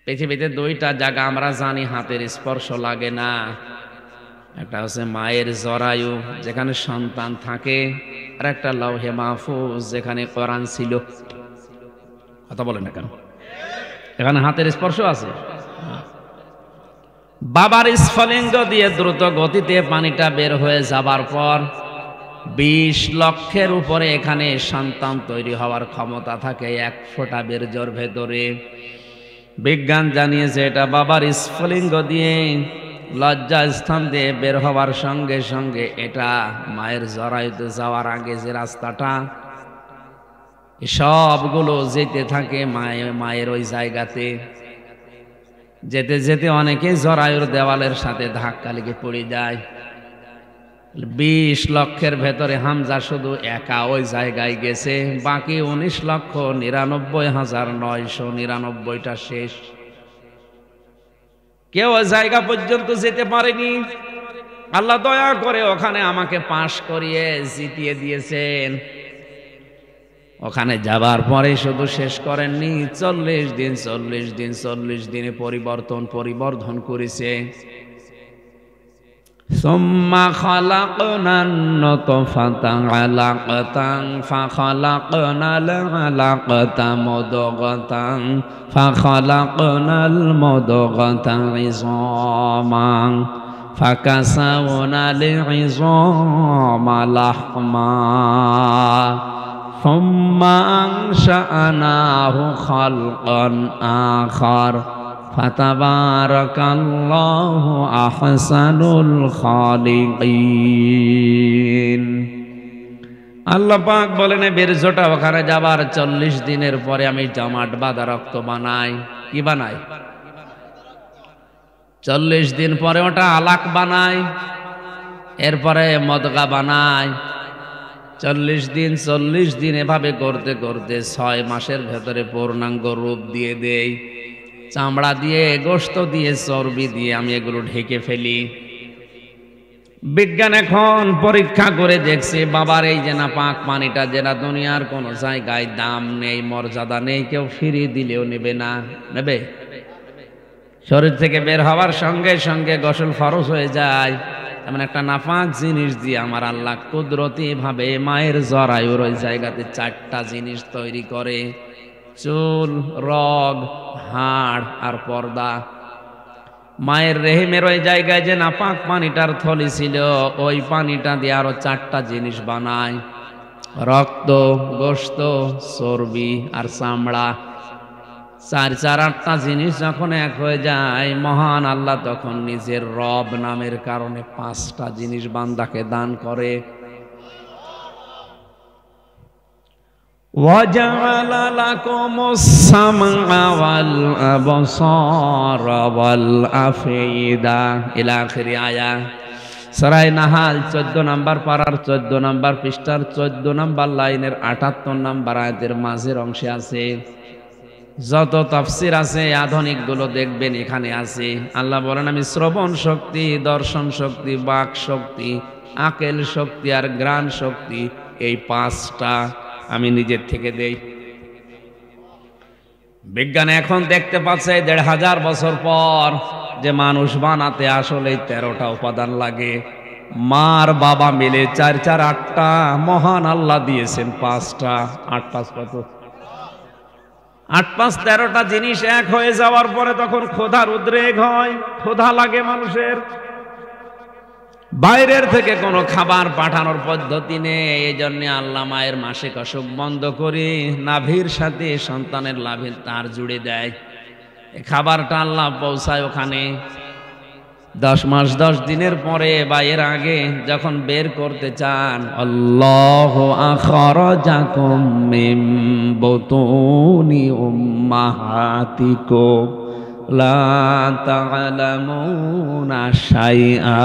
পৃথিবীতে দুইটা জায়গা আমরা জানি হাতের স্পর্শ লাগে না। একটা হচ্ছে মায়ের জরায়ু, যেখানে সন্তান থাকে, আর একটা লৌহে মাহফুজ, যেখানে কোরআন ছিল। কথা বলেন না কেন? এখানে হাতের স্পর্শ আছে। বাবার স্ফলিঙ্গ দিয়ে দ্রুত গতিতে পানিটা বের হয়ে যাবার পর 20 লক্ষের উপরে এখানে সন্তান তৈরি হওয়ার ক্ষমতা থাকে এক ফোঁটা বীর্যের ভেতরে। বিজ্ঞান জানিয়েছে এটা বাবার স্ফলিঙ্গ দিয়ে লজ্জা স্থান দিয়ে বের হওয়ার সঙ্গে সঙ্গে এটা মায়ের জরায়ুতে যাওয়ার আগে যে রাস্তাটা, সবগুলো যেতে থাকে মায়ের ওই জায়গাতে। যেতে যেতে অনেকে জরায়ুর দেওয়ালের সাথে ধাক্কা লেগে পড়ে যায়। 20 লক্ষের ভেতরে হামজা শুধু একা ওই জায়গায় গেছে, বাকি 19,99,999টা শেষ। কেউ ওই জায়গা পর্যন্ত যেতে পারেনি। আল্লাহ দয়া করে ওখানে আমাকে পাশ করিয়ে জিতিয়ে দিয়েছেন। ওখানে যাবার পরে শুধু শেষ করেননি, 40 দিনে পরিবর্ধন করেছে। সুম্মা খালাকনান নুতফাতা আলাকাতান ফাখালাকনাল আলাকাতা মুদগাতান ফাখালাকনাল মুদগাতা ইযামান ফাকাসাওনাল ইযামা লাহমা সুম্মা আনশাআনাহু খালকান আখার ফাতাবারাকাল্লাহু আহসানুল খালিকিন। আল্লাহ পাক বলেন বীর্যটা ওখানে যাবার 40 দিনের পরে আমি জমাট বাঁধা রক্ত বানাই। কি বানাই? 40 দিন পরে ওটা আলাক বানাই, এরপরে মদগা বানাই। 40 দিন এভাবে করতে করতে 6 মাসের ভেতরে পূর্ণাঙ্গ রূপ দিয়ে দেই। চামড়া দিয়ে, গোশত দিয়ে, চর্বি দিয়ে আমি এগুলো ঢেকে ফেলি। বিজ্ঞান এখন পরীক্ষা করে দেখছে বাবার এই যে না পাক পানিটা, যেটা দুনিয়ার কোনো জায়গায় দাম নেই, মর্যাদা নেই, কেউ ফিরিয়ে দিলেও নেবে না। নেবে? শরীর থেকে বের হওয়ার সঙ্গে সঙ্গে গোসল ফরজ হয়ে যায়। এমন একটা নাপাক জিনিস দিয়ে আমার আল্লাহ কুদরতি ভাবে মায়ের জরায়ুর ওই জায়গাতে 4টা জিনিস তৈরি করে: চুল, রগ, হাড় আর পর্দা। মায়ের রেহেমের ওই জায়গায় যে নাপাক পানিটার থলি ছিল, ওই পানিটা দিয়ে আরো 4টা জিনিস বানায়: রক্ত, গোশত, চর্বি আর চামড়া। 4-8টা জিনিস যখন এক হয়ে যায়, মহান আল্লাহ তখন নিজের রব নামের কারণে 5টা জিনিস বান্দাকে দান করে। وَجَعَلَ لَكُمُ السَّمْعَ وَالْأَبْصَارَ وَالْأَفْئِدَةَ إلى آخر آية। সূরা নাহাল 14 নম্বর পারার 14 নম্বর পৃষ্ঠার 14 নম্বর লাইনের 78 নম্বর আয়াতের মাঝের অংশে আছে। যত তাফসীর আছে আধুনিক গুলো দেখবেন এখানে আছে। আল্লাহ বলেন আমি শ্রবণ শক্তি, দর্শন শক্তি, বাক শক্তি, আকেল শক্তি আর গ্রাণ শক্তি, এই 5টা আমি নিজের থেকে দেই। বিজ্ঞান এখন দেখতে পাচ্ছে 1500 বছর পর যে মানুষ বানাতে আসলে 13টা উপাদান লাগে। মার বাবা মিলে 4-4-8টা, মহান আল্লাহ দিয়েছেন 5টা। 8-5 কত? 8-5 13টা জিনিস এক হয়ে যাওয়ার পরে তখন ক্ষুধার উদ্রেক হয়, ক্ষুধা লাগে মানুষের। বাইরের থেকে কোনো খাবার পাঠানোর পদ্ধতি নেই। এই জন্য আল্লাহ মায়ের মাসিক অসুখ বন্ধ করে নাভির সাথে সন্তানের লাভের তার জুড়ে দেয়। এই খাবারটা আল্লাহ পৌঁছায় ওখানে। 10 মাস 10 দিনের পরে বা এর আগে যখন বের করতে চান, আল্লাহু আখরাজাকুম মিন বুতুনি উম্মাহাতিকুম লা তা'লামুনা শাইআ।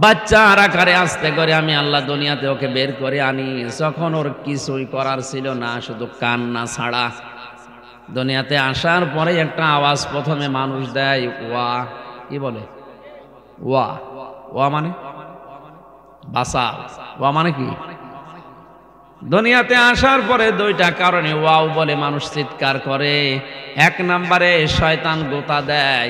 বাচ্চার আকারে আস্তে করে আমি আল্লাহ দুনিয়াতে ওকে বের করে আনি, যখন ওর কিছুই করার ছিল না, শুধু কান্না ছাড়া। দুনিয়াতে আসার পরে একটা আওয়াজ প্রথমে মানুষ দেয়, ওয়া। কি বলে? ওয়া। ওয়া মানে বাসা। ওয়া মানে কি? দুনিয়াতে আসার পরে দুইটা কারণে ওয়াও বলে মানুষ চিৎকার করে। এক নম্বরে শয়তান গোতা দেয়,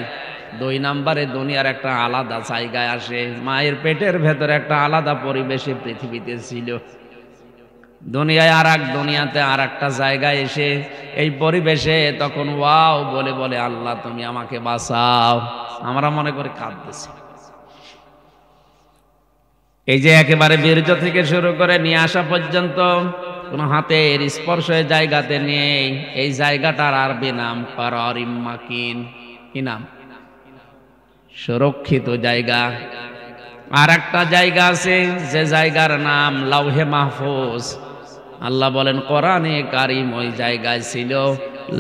দুই নম্বরে দুনিয়ার একটা আলাদা জায়গায় আসে। মায়ের পেটের ভেতরে একটা আলাদা পরিবেশে পৃথিবীতে ছিল, দুনিয়ায় আর এক দুনিয়াতে আর একটা জায়গায় এসে এই পরিবেশে তখন ওয়াও বলে বলে আল্লাহ তুমি আমাকে বাঁচাও। আমরা মনে করে কাঁদতেছি। এই যে একেবারে বীর্য থেকে শুরু করে নিয়ে আসা পর্যন্ত কোন হাতের স্পর্শের জায়গাতে নেই। এই জায়গাটার আরবি নাম করারিম মাকিন। কি নাম? সুরক্ষিত জায়গা। আর একটা জায়গা আছে যে জায়গার নাম লাউহে মাহফুজ। আল্লাহ বলেন কোরআনে কারীম ওই জায়গায় ছিল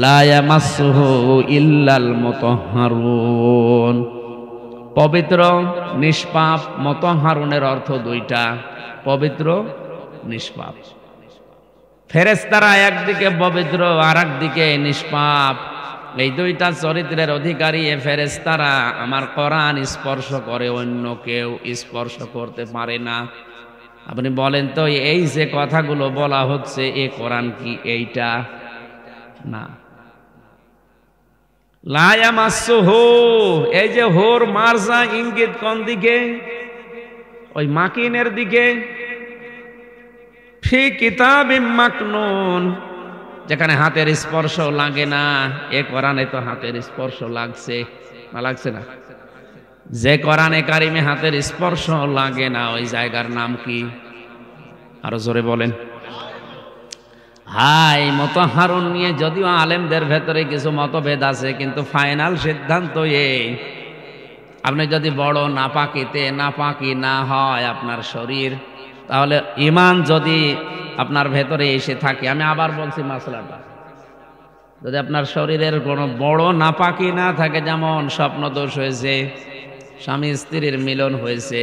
লা ইয়ামাসসুহু ইল্লাল মুতাহহারুন, পবিত্র নিষ্পাপ। মুতাহহারুনের অর্থ দুইটা, পবিত্র নিষ্পাপ। ফেরেশতারা একদিকে পবিত্র আর একদিকে নিষ্পাপ, এই দুইটা চরিত্রের অধিকারী এ ফেরেশতারা আমার কোরআন স্পর্শ করে, অন্য কেউ স্পর্শ করতে পারে না। আপনি বলেন তো এই যে কথাগুলো বলা হচ্ছে এ কোরআন কি এইটা? না। লা ইয়ামাসসুহু, এই যে হোর মারজা ইঙ্গিত কোন দিকে? ওই মাকিনের দিকে। ফি কিতাবিম মাকনুন, যেখানে হাতের স্পর্শ লাগে না। এ কোরআনে তো হাতের স্পর্শ লাগছে না? লাগছে না? যে কোরআনে কারিমে হাতের স্পর্শ লাগে না ওই জায়গার নাম কি? আরো জোরে বলেন। হাই মুতাহহারুন নিয়ে যদিও আলেমদের ভেতরে কিছু মতভেদ আছে, কিন্তু ফাইনাল সিদ্ধান্ত এই, আপনি যদি বড় নাপাকিতে নাপাকি না হয় আপনার শরীর, তাহলে ঈমান যদি আপনার ভেতরে এসে থাকে, আমি আবার বলছি মাসলাটা, যদি আপনার শরীরের কোনো বড় নাপাকি না থাকে, যেমন স্বপ্নদোষ হয়েছে, স্বামী স্ত্রীর মিলন হয়েছে,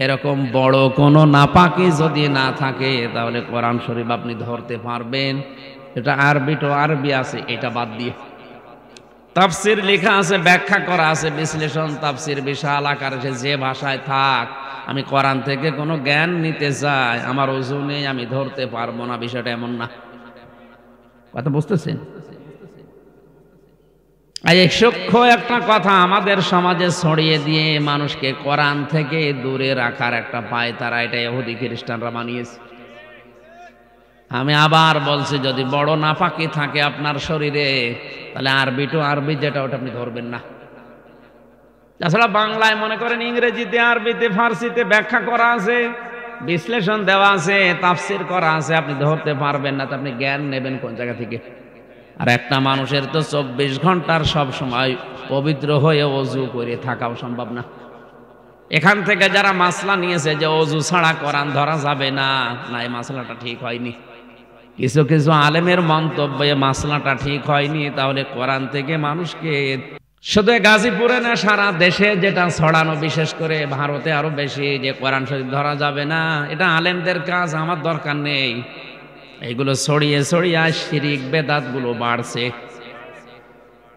এরকম বড় কোনো নাপাকি যদি না থাকে, তাহলে কোরআন শরীফ আপনি ধরতে পারবেন। এটা আরবি তো আরবি আছে, এটা বাদ দিয়ে তাফসির লেখা আছে, ব্যাখ্যা করা আছে, বিশ্লেষণ তাফসির বিশাল আকারে। যে ভাষায় থাক, আমি কোরআন থেকে কোনো জ্ঞান নিতে চাই, আমার ওযু নেই, আমি ধরতে পারবো না, বিষয়টা এমন না। কথা বুঝতেছেন? এই সূক্ষ্ম একটা কথা আমাদের সমাজে ছড়িয়ে দিয়ে মানুষকে কোরআন থেকে দূরে রাখার একটা পায়তারা, এটা ইহুদি খ্রিস্টানরা বানিয়েছে। আমি আবার বলছি, যদি বড় নাপাকি থাকে আপনার শরীরে, তাহলে আরবি টু আরবি যেটা ওটা আপনি ধরবেন না। তাছাড়া বাংলায় মনে করেন ইংরেজিতে, আরবিতে, ফার্সিতে ব্যাখ্যা করা আছে, বিশ্লেষণ দেওয়া আছে, তাফসির করা আছে, আপনি ধরতে পারবেন না। তো আপনি জ্ঞান নেবেন কোন জায়গা থেকে? আর একটা মানুষের তো 24 ঘন্টার সব সময় পবিত্র হয়ে ওযু করে থাকাও সম্ভব না। এখান থেকে যারা মাসলা নিয়েছে যে ওযু ছাড়া কোরআন ধরা যাবে না, না, এই মাসলাটা ঠিক হয়নি। কিছু কিছু আলেমের মন্তব্যে মাসলাটা ঠিক হয়নি। তাহলে কোরআন থেকে মানুষকে শুধু গাজীপুরে না, সারা দেশে যেটা ছড়ানো, বিশেষ করে ভারতে আরো বেশি, যে কোরআন শরীফ ধরা যাবে না, এটা আলেমদের কাজ, আমার দরকার নেই। এগুলো ছড়িয়ে ছড়িয়ে শিরিক বেদাত গুলো বাড়ছে।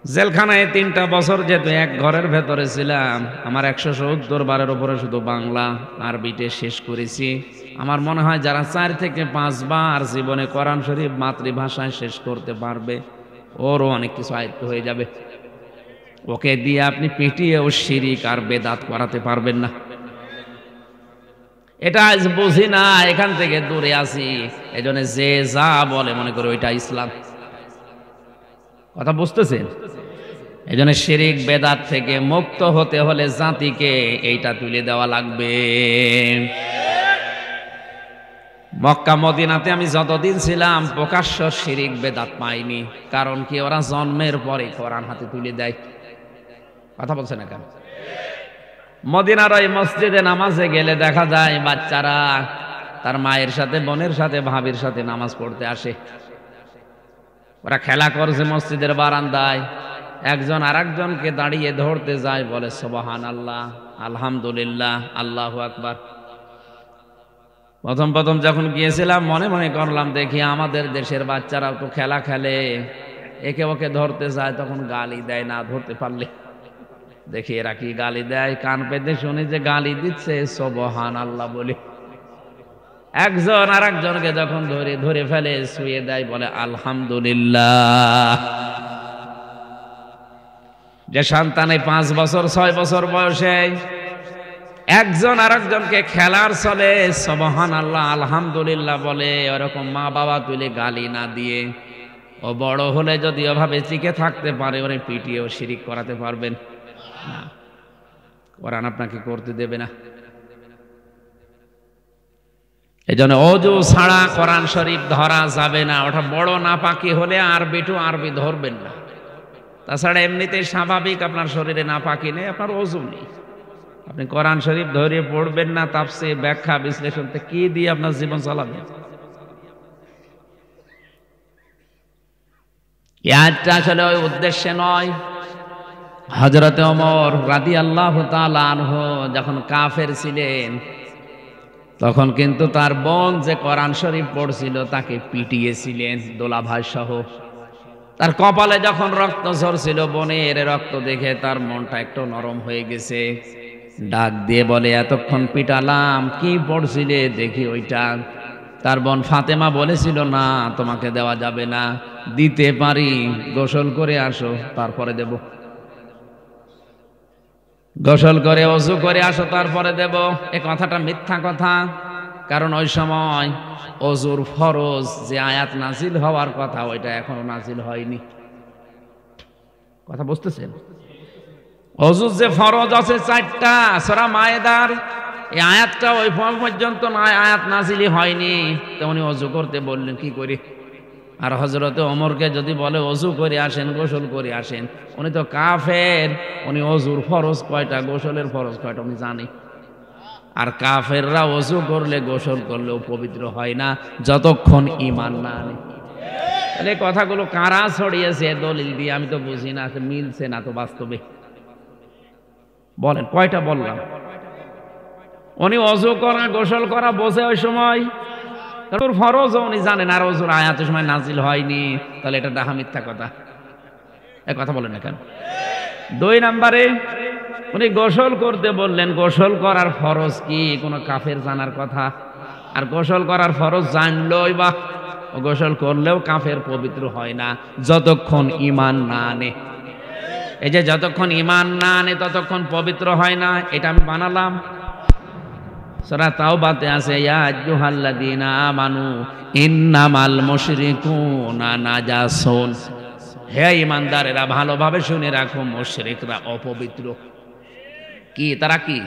জেলখানায় 3টা বছর যেহেতু এক ঘরের ভেতরে ছিলাম, আমার 170 বারের উপরে শুধু বাংলা আরবিতে শেষ করেছি। আমার মনে হয় যারা 4 থেকে 5 বার জীবনে কোরআন শরীফ মাতৃভাষায় শেষ করতে পারবে, ওরও অনেক কিছু আয়ত্ত হয়ে যাবে। ওকে দিয়ে আপনি পিটিয়েও শিরিক আর বেদাত করাতে পারবেন না। এটা আজ বুঝি না, এখান থেকে দূরে আছি, এজন্য যে যা বলে মনে করে ওইটা ইসলাম। কথা বুঝতেছেন? এজন্য শিরিক বেদাত থেকে মুক্ত হতে হলে জাতিকে এইটা তুলে দেওয়া লাগবে। মক্কা মদিনাতে আমি যতদিন ছিলাম প্রকাশ্য শিরিক বেদাত পাইনি। কারণ কি? ওরা জন্মের পরে কোরআন হাতে তুলে দেয়। কথা বলছে না কেন? মদিনার ওই মসজিদে নামাজে গেলে দেখা যায় বাচ্চারা তার মায়ের সাথে, বোনের সাথে, ভাবির সাথে নামাজ পড়তে আসে। ওরা খেলা করছে মসজিদের বারান্দায়, একজন আরেকজনকে দাঁড়িয়ে ধরতে যায়, বলে সুবহানাল্লাহ, আলহামদুলিল্লাহ, আল্লাহু আকবার। প্রথম প্রথম যখন গিয়েছিলাম মনে মনে করলাম, দেখি আমাদের দেশের বাচ্চারাও তো খেলা খেলে, একে ওকে ধরতে যায়, তখন গালি দেয় না ধরতে পারলে। দেখি এরা কি গালি দেয়, কান পেতে শুনি যে গালি দিচ্ছে, সুবহানাল্লাহ বলে। একজন আর একজনকে যখন ধরে ধরে ফেলে শুয়ে দেয়, বলে আলহামদুলিল্লাহ। যে সন্তানে 5 বছর 6 বছর বয়সে একজন আর একজনকে খেলার চলে সুবহানাল্লাহ আলহামদুলিল্লাহ বলে, ওরকম মা বাবা তুলে গালি না দিয়ে ও বড় হলে যদি ওভাবে টিকে থাকতে পারে, ওরে পিটিয়েও শিরিক করাতে পারবেন না। কোরআন আপনাকে করতে দেবে না। এজন্য ওযু ছাড়া কোরআন শরীফ ধরা যাবে না। ওটা বড় নাপাকি হলে আরবি ধরবেন না। তাছাড়া এমনিতেই স্বাভাবিক আপনার শরীরে নাপাকি নেই, আপনার ওযু নেই, আপনি কোরআন শরীফ ধরে পড়বেন না। তাফসীর ব্যাখ্যা বিশ্লেষণ কি দিয়ে আপনার জীবন চালাবেন? এটা আসলে ওই উদ্দেশ্যে নয়। হযরত ওমর রাদিয়াল্লাহু তাআলা আনহু যখন কাফের ছিলেন, তখন কিন্তু তার বোন যে কোরআন শরীফ পড়ছিল তাকে পিটিয়েছিলেন দোলাভাই সহ। তার কপালে যখন রক্ত ঝরছিল, বোনের রক্ত দেখে তার মনটা একটু নরম হয়ে গেছে। ডাক দিয়ে বলে, এতক্ষণ পিটালাম, কি পড়ছিলে দেখি ওইটা। তার বোন ফাতেমা বলেছিল, না তোমাকে দেওয়া যাবে না, দিতে পারি, গোসল করে আসো তারপরে দেব। গোসল করে ওযু করে আসো তারপরে দেব। এই কথাটা মিথ্যা কথা, কারণ ওই সময় ওযুর ফরজ যে আয়াত নাজিল হওয়ার কথা ওইটা এখনো নাজিল হয়নি। কথা বুঝতেছেন? ওযুর যে ফরজ আছে 4টা সূরা মায়েদার, এই আয়াতটা ওই পর্যন্ত আয়াত নাজিলই হয়নি। তো উনি ওযু করতে বললেন, কি করে? আর হযরতে ওমরকে যদি বলে ওযু করে আসেন, গোসল করে আসেন, উনি তো কাফের, উনি ওযুর ফরজ কয়টা, গোসলের ফরজ কয়টা উনি জানে। আর কাফেররা ওযু করলে গোসল করলেও পবিত্র হয় না যতক্ষণ ঈমান না আনে। তাহলে কথাগুলো কারা ছড়িয়েছে দলিল দিয়ে আমি তো বুঝি না, মিলছে না তো বাস্তবে। বলেন কয়টা বললাম? উনি ওযু করা গোসল করা বোঝে ওই সময়, ওর ফরজ উনি জানেন, আর ওযুর আয়াত সময় নাজিল হয়নি। তাহলে এটা ডাহা মিথ্যা কথা। এই কথা বলেন না কেন? 2 নম্বরে উনি গোসল করতে বললেন, গোসল করার ফরজ কি কোন কাফের জানার কথা? আর গোসল করার ফরজ জানলই বা গোসল করলেও কাফের পবিত্র হয় না যতক্ষণ ঈমান না আনে। এই যে যতক্ষণ ঈমান না আনে ততক্ষণ পবিত্র হয় না, এটা আমি বানালাম। সূরা তাওবাতে আছে, ইয়া আইয়ুহাল্লাযীনা আমানু ইন্নামাল মুশরিকুনা নাজাসুন। হে ঈমানদারেরা, ভালোভাবে শুনে রাখো, মুশরিকরা অপবিত্র। কি তারা কি?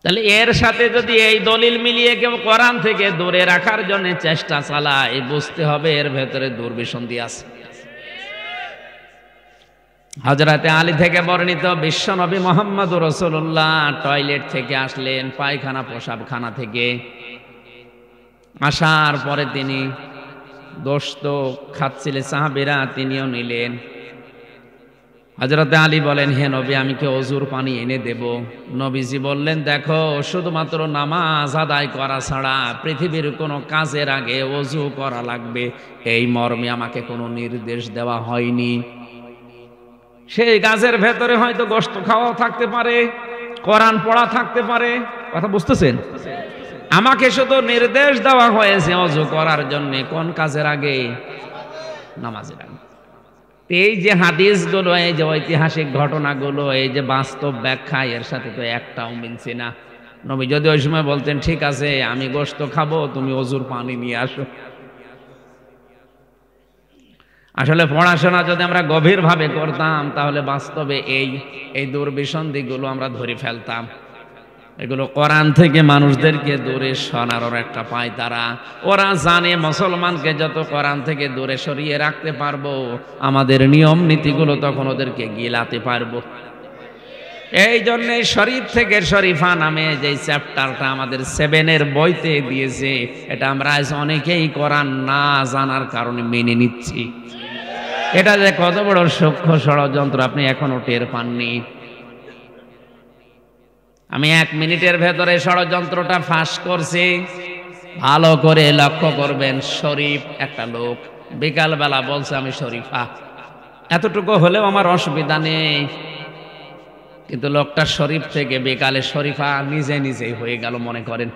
তাহলে এর সাথে যদি এই দলিল মিলিয়ে কেউ কোরআন থেকে দূরে রাখার জন্য চেষ্টা চালায়, বুঝতে হবে এর ভেতরে দুর্বিসন্ধি আছে। হযরতে আলী থেকে বর্ণিত, বিশ্বনবী মুহাম্মদুর রাসূলুল্লাহ টয়লেট থেকে আসলেন, পায়খানা পেশাবখানা থেকে আসার পরে তিনি গোশত খাচ্ছিলেন, সাহাবীরা তিনিও নিলেন। হযরতে আলী বলেন, হে নবী, আমি কি ওযুর পানি এনে দেব? নবীজি বললেন, দেখো, শুধুমাত্র নামাজ আদায় করা ছাড়া পৃথিবীর কোনো কাজের আগে ওযু করা লাগবে, এই মর্মে আমাকে কোনো নির্দেশ দেওয়া হয়নি। সেই গাছের ভেতরে হয়তো গোশত খাওয়াও থাকতে পারে, কোরআন পড়া থাকতে পারে। কথা বুঝতেছেন? আমাকে শুধু নির্দেশ দেওয়া হয়েছে ওযু করার জন্য, কোন কাজের আগে? নামাজের আগে। এই যে হাদিসগুলো, এই যে ঐতিহাসিক ঘটনাগুলো, এই যে বাস্তব ব্যাখ্যা, এর সাথে তো একটাও মিলছে না। নবী যদি ওই সময় বলতেন, ঠিক আছে আমি গোশত খাবো, তুমি ওযুর পানি নিয়ে আসো। আসলে পড়াশোনা যদি আমরা গভীরভাবে করতাম, তাহলে বাস্তবে এই দুর্বিসন্ধিগুলো আমরা ধরে ফেলতাম। এগুলো কোরআন থেকে মানুষদেরকে দূরে সরানোর একটা পায় তারা। ওরা জানে মুসলমানকে যত কোরআন থেকে দূরে সরিয়ে রাখতে পারবো, আমাদের নিয়ম নীতিগুলো তখন ওদেরকে গিলাতে পারবো। এই জন্যে শরীফ থেকে শরীফা নামে যে চ্যাপ্টারটা আমাদের 7-এর বইতে দিয়েছে, এটা আমরা অনেকেই কোরআন না জানার কারণে মেনে নিচ্ছি। এটা যে কত বড় সূক্ষ্ম ষড়যন্ত্র আপনি এখনো টের পাননি। আমি 1 মিনিটের ভেতরে ষড়যন্ত্রটা ফাঁস করছি, ভালো করে লক্ষ্য করবেন। শরীফ একটা লোক বিকালবেলা বলছে আমি শরীফা, এতটুকু হলেও আমার অসুবিধা নেই, কিন্তু লোকটা শরীফ থেকে বেকালে শরীফা নিজে নিজেই হয়ে গেল মনে করেন।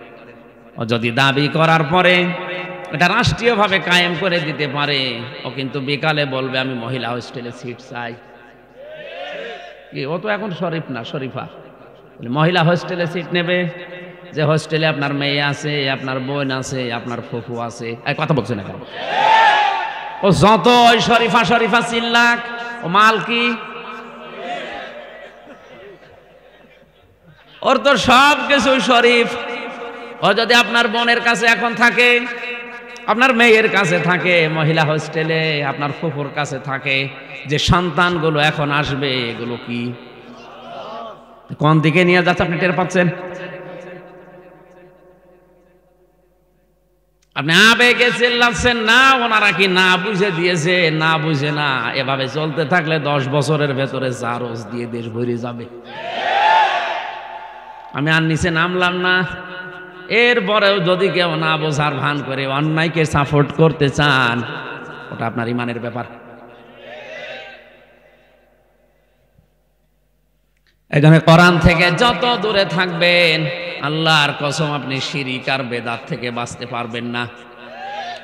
ও যদি দাবি করার পরে এটা রাষ্ট্রীয়ভাবে কায়েম করে দিতে পারে, ও কিন্তু বিকালে বলবে আমি মহিলা হোস্টেলে সিট চাই। ও তো এখন শরীফ না, শরীফা। মহিলা হোস্টেলে সিট নেবে, যে হোস্টেলে আপনার মেয়ে আছে, আপনার বোন আছে, আপনার ফুফু আছে। এই কথা বলছে না কেন? ও যত ওই শরীফা শরীফা চিল্লাক, ও মাল কি? ওর তো সব কিছু শরীফ। ও যদি আপনার বোনের কাছে এখন থাকে, আপনার মেয়ের কাছে থাকে মহিলা হোস্টেলে, আপনার ফুফুর কাছে থাকে, যে সন্তানগুলো এখন আসবে এগুলো কি কোন দিকে নিয়ে যাচ্ছে আপনি টের পাচ্ছেন? আপনি আবেগে চিল্লাচ্ছেন না, ওনারা কি না বুঝে দিয়েছে? না বুঝে না। এভাবে চলতে থাকলে 10 বছরের ভেতরে জারজ দিয়ে দেশ ভরে যাবে। আমি আর নিচে নামলাম না। এরপরেও যদি কেউ না বোঝার ভান করে অন্যায়কে সাপোর্ট করতে চান, ওটা আপনার ইমানের ব্যাপার। এখানে কোরআন থেকে যত দূরে থাকবেন, আল্লাহর কসম আপনি শিরিক আর বেদাত থেকে বাঁচতে পারবেন না।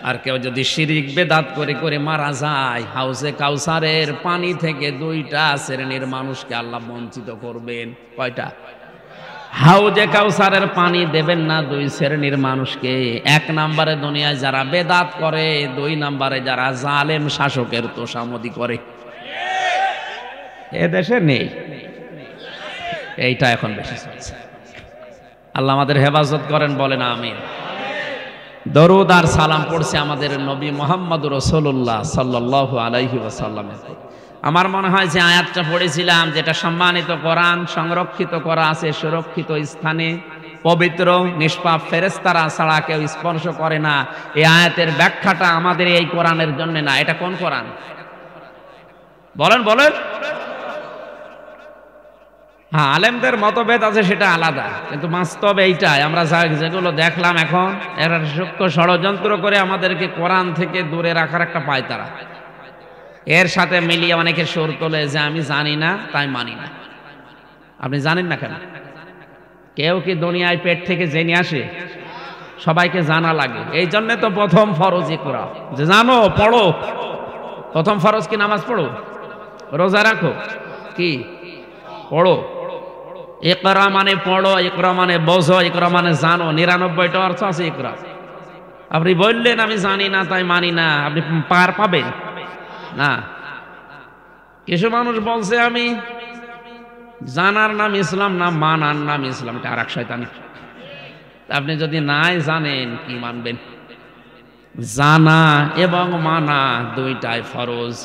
আর কেউ যদি শিরিক বেদাত করে করে মারা যায়, হাউজে কাউসারের পানি থেকে 2টা শ্রেণীর মানুষকে আল্লাহ বঞ্চিত করবেন। কয়টা? হাউজে কাউসারের পানি দেবেন না 2 শ্রেণীর মানুষকে। 1 নম্বরে দুনিয়ায় যারা বেদাত করে, 2 নম্বরে যারা জালেম শাসকের তোষামদি করে। এ দেশে নেই, এইটা এখন বেশি চলছে। আল্লাহ আমাদের হেফাজত করেন, বলেন আমিন। দরুদ আর সালাম পড়ছে আমাদের নবী মুহাম্মদুর রাসূলুল্লাহ সাল্লাল্লাহু আলাইহি ওয়াসাল্লামের। আমার মনে হয় যে আয়াতটা পড়েছিলাম, যেটা সম্মানিত কোরআন সংরক্ষিত করা আছে সুরক্ষিত স্থানে, পবিত্র নিষ্পাপ ফেরেশতারা ছাড়া কেউ স্পর্শ করে না। এই আয়াতের ব্যাখ্যাটা আমাদের এই কোরআনের জন্য না। এটা কোন কোরআন? বলেন বলেন। হ্যাঁ, আলেমদের মতভেদ আছে, সেটা আলাদা, কিন্তু বাস্তবে এইটাই। আমরা যেগুলো দেখলাম এখন, এরা সূক্ষ্ম ষড়যন্ত্র করে আমাদেরকে কোরআন থেকে দূরে রাখার একটা পায়তারা। এর সাথে মিলিয়ে অনেকে সুর তোলে যে আমি জানি না তাই মানি না। আপনি জানেন না কেন? কেউ কি দুনিয়ায় পেট থেকে জেনে আসে? সবাইকে জানা লাগে। এই জন্য তো প্রথম ফরজ ইকরা, যে জানো, পড়ো। প্রথম ফরজ কি? নামাজ পড়ো, রোজা রাখো, কি পড়ো। ইকরা মানে পড়ো, ইকরা মানে বোঝো, ইকরা মানে জানো। 99টা অর্থ আছে ইকরা। আপনি বললেন আমি জানি না তাই মানি না, আপনি পার পাবেন না। কিছু মানুষ বলছে আমি জানার নাম ইসলাম না, মানার নাম ইসলাম। এটা আর এক শয়তানি। আপনি যদি নাই জানেন কি মানবেন? জানা এবং মানা 2টাই ফরজ।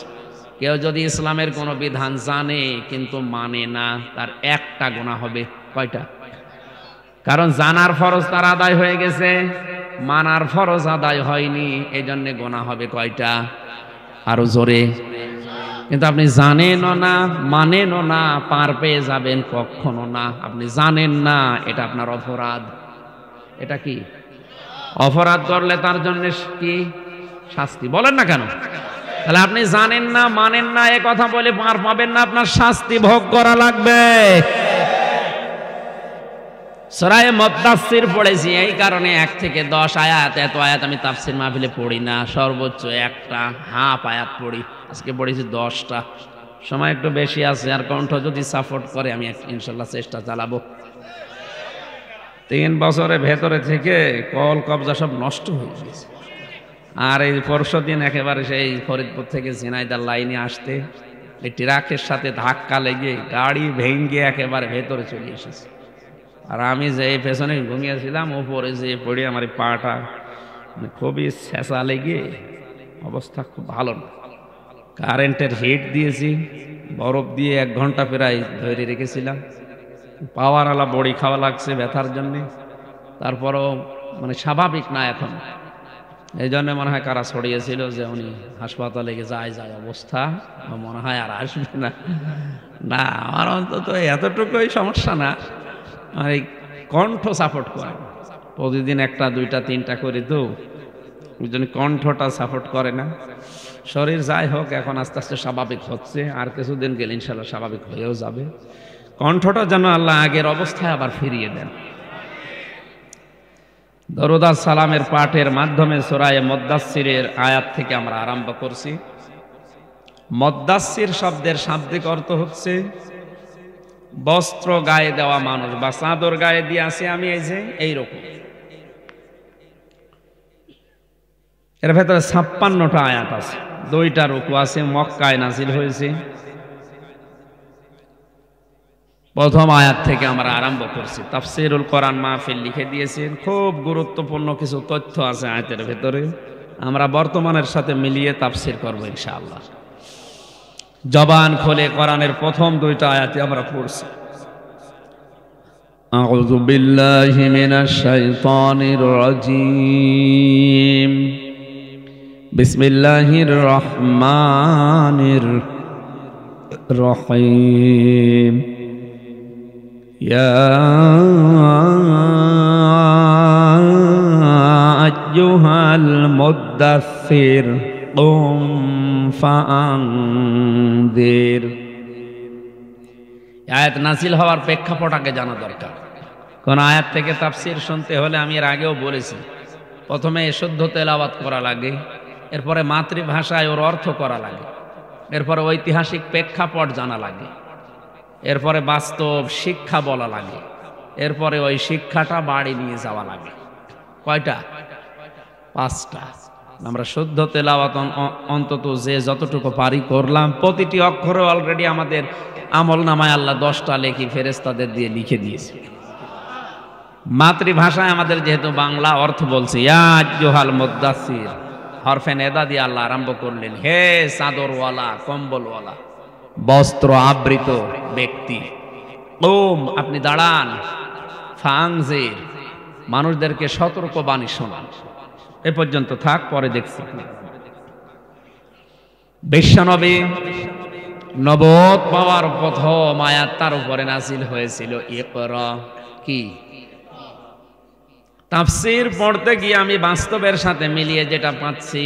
কেউ যদি ইসলামের কোনো বিধান জানে কিন্তু মানে না, তার একটা গুনাহ হবে। কয়টা? কারণ জানার ফরজ তার আদায় হয়ে গেছে, মানার ফরজ আদায় হয়নি, এই জন্য গুনাহ হবে কয়টা? আরো জোরে। কিন্তু আপনি জানেনও না, মানেনও না, পার পেয়ে যাবেন কখনো না। আপনি জানেন না, এটা আপনার অপরাধ। এটা কি? অপরাধ করলে তার জন্য কি শাস্তি? বলেন না কেন? তাহলে আপনি জানেন না, মানেন না, এ কথা বলে পার পাবেন না, আপনার শাস্তি ভোগ করা লাগবে। সূরা মুদ্দাসসির পড়েছি, এই কারণে 1 থেকে 10 আয়াত। এত আয়াত আমি তাফসীর মাহফিলে পড়ি না, সর্বোচ্চ 1টা হাফ আয়াত পড়ি। আজকে পড়েছি 10টা। সময় একটু বেশি আছে, আর কণ্ঠ যদি সাপোর্ট করে আমি ইনশাল্লাহ চেষ্টা চালাবো। 3 বছরের ভেতরে থেকে কল কবজা সব নষ্ট হয়ে গেছে। আর এই পরশুদিন একেবারে সেই ফরিদপুর থেকে ঝিনাইদহ লাইনে আসতে এই ট্রাকের সাথে ধাক্কা লেগে গাড়ি ভেঙে একেবারে ভেতরে চলে এসেছে। আর আমি যে পেছনে ঘুমিয়েছিলাম, ওপরে যে পড়ে আমার পাটা খুবই ছেঁচা লেগে অবস্থা খুব ভালো না। কারেন্টের হিট দিয়েছি, বরফ দিয়ে 1 ঘন্টা প্রায় ধরে রেখেছিলাম। পাওয়ার আলা বড়ি খাওয়া লাগছে ব্যথার জন্যে। তারপরও মানে স্বাভাবিক না এখন। এই জন্য মনে হয় কারা ছড়িয়েছিল যে উনি হাসপাতালে যায় অবস্থা, মনে হয় আর আসবে না। না, আমার অন্তত এতটুকুই সমস্যা না, আমার এই কণ্ঠ সাপোর্ট করে। প্রতিদিন 1টা 2টা 3টা করে তো, ওই জন্য কণ্ঠটা সাপোর্ট করে না। শরীর যাই হোক, এখন আস্তে আস্তে স্বাভাবিক হচ্ছে। আর কিছুদিন গেলে ইনশাল্লাহ স্বাভাবিক হয়েও যাবে। কণ্ঠটা যেন আল্লাহ আগের অবস্থায় আবার ফিরিয়ে দেন। দরুদ আর সালামের পাঠের মাধ্যমে সূরা মুদ্দাসসিরের আয়াত থেকে আমরা আরম্ভ করছি। মুদ্দাসসির শব্দের শাব্দিক অর্থ হচ্ছে বস্ত্র গায়ে দেওয়া মানুষ, বা চাদর গায়ে দিয়ে আছি আমি এই যে এইরকম। এর ভেতরে 56টা আয়াত আছে, 2টা রুকু আছে, মক্কায় নাজিল হয়েছে। প্রথম আয়াত থেকে আমরা আরম্ভ করছি। তাফসীরুল কোরআন মাহফিল লিখে দিয়েছেন, খুব গুরুত্বপূর্ণ কিছু তথ্য আছে আয়াতের ভেতরে, আমরা বর্তমানের সাথে মিলিয়ে তাফসীর করব ইনশাআল্লাহ। জবান খুলে কোরআনের প্রথম 2টা আয়াতে আমরা পড়ছি। আউযু বিল্লাহি মিনাশ শাইতানির রাজীম, বিসমিল্লাহির রহমানির রহিম। ইয়া আইয়ুহাল মুদ্দাসসির কুম ফাআনযির। আয়াত নাযিল হওয়ার প্রেক্ষাপট আগে জানা দরকার। কোন আয়াত থেকে তাফসীর শুনতে হলে আমি এর আগেও বলেছি, প্রথমে শুদ্ধ তেলাওয়াত করা লাগে, এরপরে মাতৃভাষায় ওর অর্থ করা লাগে, এরপরে ঐতিহাসিক প্রেক্ষাপট জানা লাগে, এরপরে বাস্তব শিক্ষা বলা লাগে, এরপরে ওই শিক্ষাটা বাড়ি নিয়ে যাওয়া লাগে। কয়টা? 5টা। আমরা শুদ্ধ তেলাওয়াত অন্তত যে যতটুকু পারি করলাম। প্রতিটি অক্ষরে অলরেডি আমাদের আমল নামায় আল্লাহ 10টা লেখি ফেরেশতাদের দিয়ে লিখে দিয়েছে। মাতৃভাষায় আমাদের যেহেতু বাংলা, অর্থ বলছে ইয়া আইয়ুহাল মুদ্দাসসির, হরফে নেদা দিয়ে আল্লাহ আরম্ভ করলেন, হে চাদরওয়ালা, কম্বলওয়ালা, বস্ত্র আবৃত ব্যক্তি, কুম, আপনি দাঁড়ান, ফাআনযির, মানুষদেরকে সতর্ক বাণী শোনান। এ পর্যন্ত থাক, পরে দেখছি। বিশ্বনবী নবুয়ত পাওয়ার প্রথম আয়াত তার উপরে নাযিল হয়েছিল ইকরা। কি? তাফসীর পড়তে গিয়ে আমি বাস্তবের সাথে মিলিয়ে যেটা পাচ্ছি,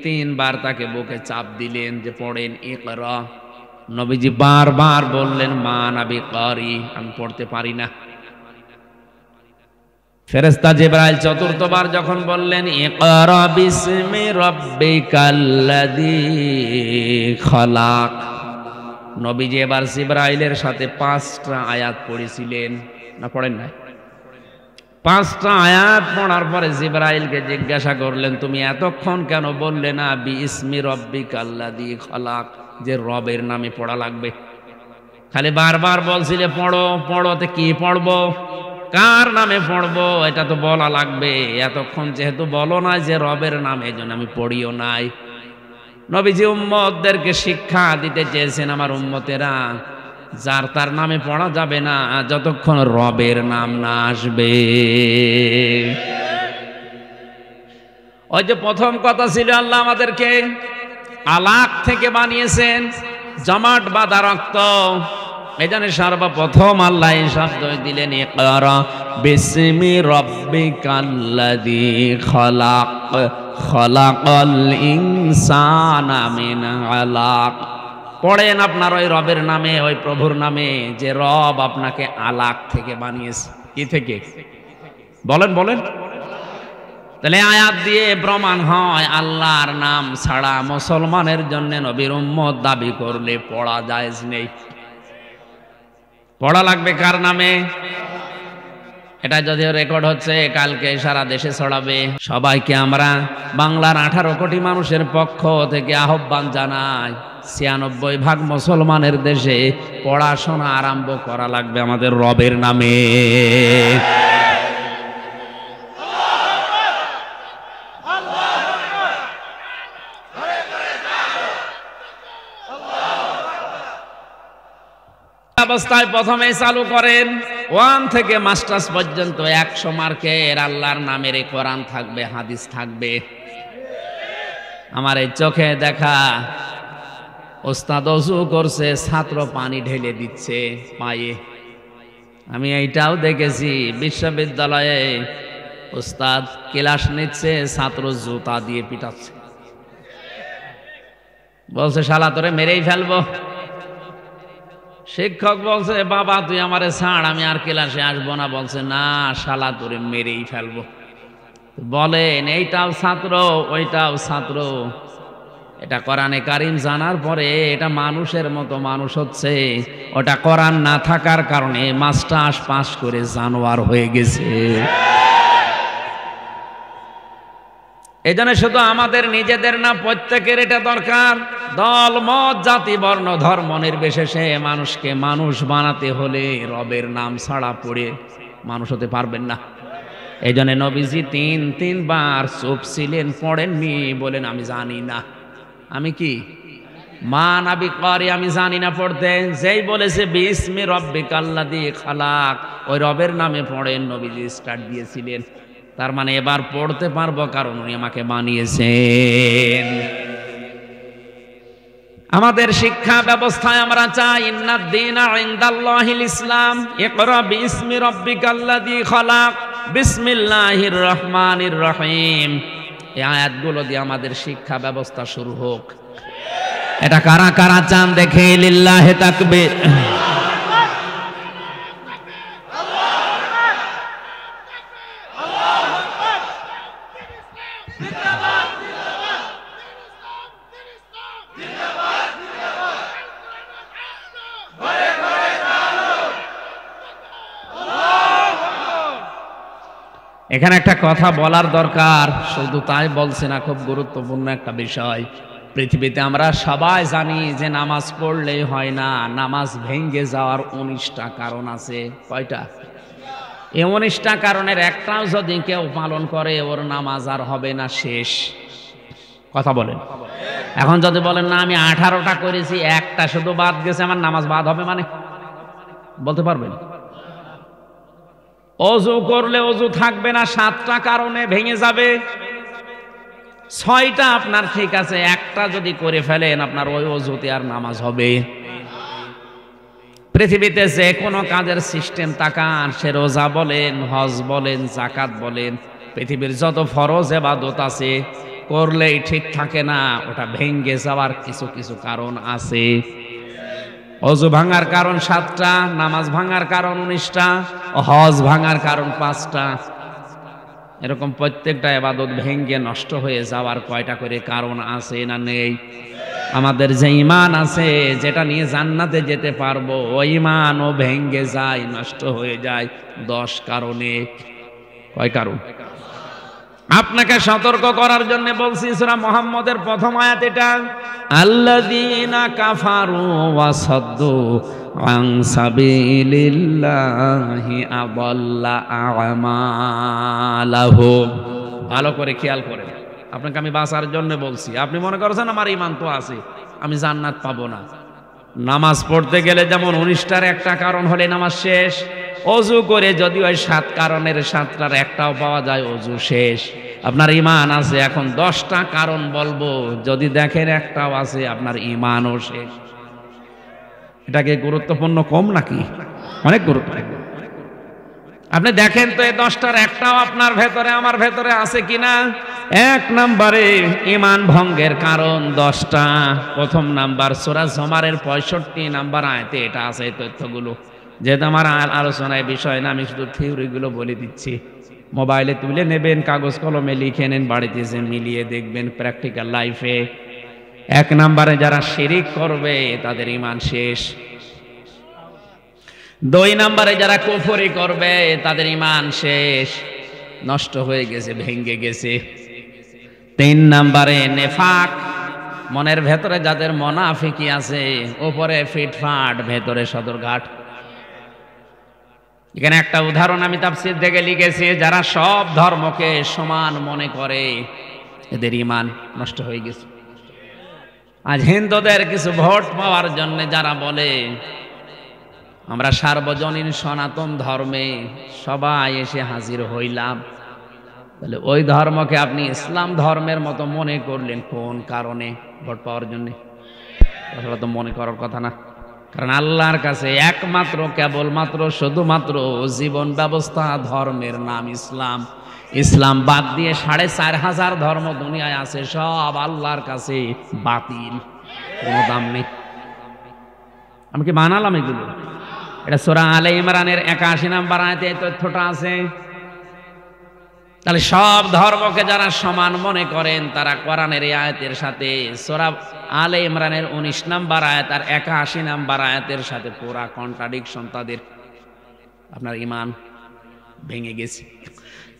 3বার তাকে বুকে চাপ দিলেন যে পড়েন ইকরা। নবীজি বারবার বললেন মা আনা বিকারি, আমি পড়তে পারি না। ফেরেশতা জিবরাইল 4বার যখন বললেন ইকরা বিসমি রাব্বিকাল্লাযী খালাক, নবীজি এবার জিবরাইলের সাথে 5টা আয়াত পড়েছিলেন। না পড়েন না? 5টা আয়াত পড়ার পরে জিবরাইলকে জিজ্ঞাসা করলেন, তুমি এতক্ষণ কেন বললে না বিসমি রাব্বিকাল্লাযী খালাক, যে রবের নামে পড়া লাগবে? খালি বারবার বলছিলে পড়ো পড়ো, তে কি পড়বো, কার নামে পড়বো, এটা তো বলা লাগবে। এতক্ষণ যেহেতু বলো না যে রবের নামে, এজন্য আমি পড়িও নাই। নবীজি উম্মতদেরকে শিক্ষা দিতে চেয়েছেন, আমার উম্মতেরা, যার তার নামে পড়া যাবে না যতক্ষণ রবের নাম না আসবে। ওই যে প্রথম কথা ছিল, আল্লাহ আমাদেরকে আলাক থেকে বানিয়েছেন, জমাট বাঁধা রক্ত। এই জন্য সর্বপ্রথম আল্লাহ এই শব্দ দিলেন ইকরা বিসমি রাব্বিকাল্লাযী খালাক, খালাকাল ইনসানা মিন আলাক। পড়েন আপনার ওই রবের নামে, ওই প্রভুর নামে, যে রব আপনাকে আলাক থেকে বানিয়েছে। কি থেকে? বলেন বলেন। তাহলে আয়াত দিয়ে প্রমাণ হয় আল্লাহর নাম ছাড়া মুসলমানের জন্য নবীর উম্মত দাবি করলে পড়া জায়েজ নেই। পড়া লাগবে কার নামে? এটা যদিও রেকর্ড হচ্ছে, কালকে সারা দেশে ছড়াবে। সবাইকে আমরা বাংলার 18 কোটি মানুষের পক্ষ থেকে আহ্বান জানাই, 96% মুসলমানের দেশে পড়াশোনা আরম্ভ করা লাগবে আমাদের রবের নামে। অবস্থায় প্রথমে চালু করেন 1 থেকে মাস্টার্স পর্যন্ত 100 মার্কের আল্লাহর নামের কোরআন থাকবে, হাদিস থাকবে। আমার এই চোখে দেখা ওস্তাদ ওযু করছে, ছাত্র পানি ঢেলে দিচ্ছে পায়ে। আমি এইটাও দেখেছি বিশ্ববিদ্যালয়ে ওস্তাদ ক্লাস নিচ্ছে, ছাত্র জুতা দিয়ে পিটাচ্ছে, বলছে শালা তোরে মেরেই ফেলবো। শিক্ষক বলছে, বাবা তুই আমারে ছাড়, আমি আর ক্লাসে আসবো না। বলছে, না শালা তোরে মেরেই ফেলবো। বলেন, এইটাও ছাত্র ওইটাও ছাত্র। এটা কোরআনে কারিম জানার পরে এটা মানুষের মতো মানুষ হচ্ছে, ওটা কোরআন না থাকার কারণে মাস্টার্স পাস করে জানোয়ার হয়ে গেছে। এই জন্য শুধু আমাদের নিজেদের না, প্রত্যেকের এটা দরকার। দল মত জাতি বর্ণ ধর্ম নির্বিশেষে মানুষকে মানুষ বানাতে হলে রবের নাম ছাড়া পড়ে মানুষ হতে পারবেন না। এই জন্য নবীজি তিনবার চুপ ছিলেন, পড়েননি, বলেন আমি জানি না। আমি কি মা নাবি করি, আমি জানি না পড়তে। যেই বলেছে বিসমি রব্বিকাল্লাযী খালাক, ওই রবের নামে পড়েন, নবীজি স্টার্ট দিয়েছিলেন। তার মানে এবার পড়তে পারবো, কারণ উনি আমাকে বানিয়েছেন। আমাদের শিক্ষা ব্যবস্থায় আমরা চাই ইন্নাদ দীনা ইনদাল্লাহিল ইসলাম, ইকরা বিসমি রব্বিকাল্লাযী খালাক, বিসমিল্লাহির রহমানির রহিম। এই আয়াতগুলো দিয়ে আমাদের শিক্ষা ব্যবস্থা শুরু হোক। এটা কারা কারা চান দেখে, লিল্লাহি তাকবীর। এখানে একটা কথা বলার দরকার, শুধু তাই বলছি না, খুব গুরুত্বপূর্ণ একটা বিষয়। পৃথিবীতে আমরা সবাই জানি যে নামাজ পড়লেই হয় না, নামাজ ভেঙ্গে যাওয়ার 19টা কারণ আছে। কয়টা? এই 19টা কারণের একটাও যদি কেউ পালন করে, ওর নামাজ আর হবে না, শেষ। কথা বলেন। এখন যদি বলেন না আমি 18টা করেছি, একটা শুধু বাদ গেছে, আমার নামাজ বাদ হবে মানে? বলতে পারবেন? অজু করলে অজু থাকবে না, 7টা কারণে ভেঙে যাবে। 6টা আপনার ঠিক আছে, একটা যদি করে ফেলেন আপনার ওই অজুতে আর নামাজ হবে। পৃথিবীতে যে কোনো কাজের সিস্টেম তাকান, সে রোজা বলেন, হজ বলেন, যাকাত বলেন, পৃথিবীর যত ফরজ ইবাদত আছে, করলেই ঠিক থাকে না, ওটা ভেঙে যাওয়ার কিছু কিছু কারণ আছে। অজু ভাঙার কারণ 7টা, নামাজ ভাঙার কারণ 19টা, হজ ভাঙার কারণ 5টা। এরকম প্রত্যেকটা ইবাদত ভেঙে নষ্ট হয়ে যাওয়ার কয়টা করে কারণ আছে না নেই? আমাদের যে ঈমান আছে, যেটা নিয়ে জান্নাতে যেতে পারবো, ওই ঈমানও ভেঙে যায়, নষ্ট হয়ে যায় 10 কারণে। কয় কারণ? আপনাকে সতর্ক করার জন্য বলছি, সূরা মুহাম্মদের প্রথম আয়াত এটা, আল্লাযীনা কাফারু ওয়া সাদ্দু আন সাবিলিল্লাহি আযাল্লা আমালাহুম। ভালো করে খেয়াল করেন, আপনাকে আমি বাঁচার জন্য বলছি। আপনি মনে করছেন আমার ঈমান তো আছে, আমি জান্নাত পাবো না। নামাজ পড়তে গেলে যেমন 19টার একটা কারণ হলে নামাজ শেষ। অজু করে যদি ওই 7 কারণের 7টার একটাও পাওয়া যায়, অজু শেষ। আপনার ঈমান আছে, এখন 10টা কারণ বলবো, যদি দেখেন একটাও আছে, আপনার ঈমানও শেষ। এটাকে গুরুত্বপূর্ণ কম নাকি? অনেক গুরুত্বপূর্ণ। আপনি দেখেন তো এই 10টার একটাও আপনার ভেতরে আমার ভেতরে আছে কিনা। 1 নম্বরে ঈমান ভঙ্গের কারণ 10টা। প্রথম নাম্বার সূরা জুমারের 65 নাম্বার আয়াতে এটা আছে, এই তথ্যগুলো। যেহেতু আমার আলোচনায় বিষয় না, আমি শুধু থিওরিগুলো বলে দিচ্ছি। মোবাইলে তুলে নেবেন, কাগজ কলমে লিখে নেন, বাড়িতে যে মিলিয়ে দেখবেন প্র্যাকটিক্যাল লাইফে। 1 নম্বরে যারা শিরিক করবে তাদের ঈমান শেষ। 2 নম্বরে যারা কুফরি করবে তাদের ঈমান শেষ, নষ্ট হয়ে গেছে, ভেঙে গেছে। 3 নম্বরে নেফাক, মনের ভেতরে যাদের মুনাফিকি আছে, উপরে ফিটফাট, ভেতরে সদরঘাট। এখানে একটা উদাহরণ আমি তাফসীর থেকে লিখেছি, যারা সব ধর্মকে সমান মনে করে, এদের ঈমান নষ্ট হয়ে গেছে। আজ হিন্দুদের কিছু ভোট পাওয়ার জন্য যারা বলে আমরা সার্বজনীন সনাতন ধর্মে সবাই এসে হাজির হইলাম, তাহলে ওই ধর্মকে আপনি ইসলাম ধর্মের মতো মনে করলেন কোন কারণে? ভোট পাওয়ার জন্য? আসলে তো মনে করার কথা না। কারণ আল্লাহর কাছে একমাত্র, কেবলমাত্র, শুধুমাত্র জীবন ব্যবস্থা ধর্মের নাম ইসলাম। ইসলাম বাদ দিয়ে 4500 ধর্ম দুনিয়ায় আছে, সব আল্লাহর কাছে বাতিল, কোনো দাম নেই। আমি কি বানালাম এগুলো? এটা সূরা আলে ইমরানের 81 নম্বর আয়াতে এই তথ্যটা আছে। তাহলে সব ধর্মকে যারা সমান মনে করেন তারা কোরআনের এই আয়াতের সাথে সূরা আলে ইমরানের 19 নম্বর আয়াত আর 81 নম্বর আয়াতের সাথে পুরা কন্ট্রাডিকশন তাদের। আপনার ঈমান ভেঙে গেছে।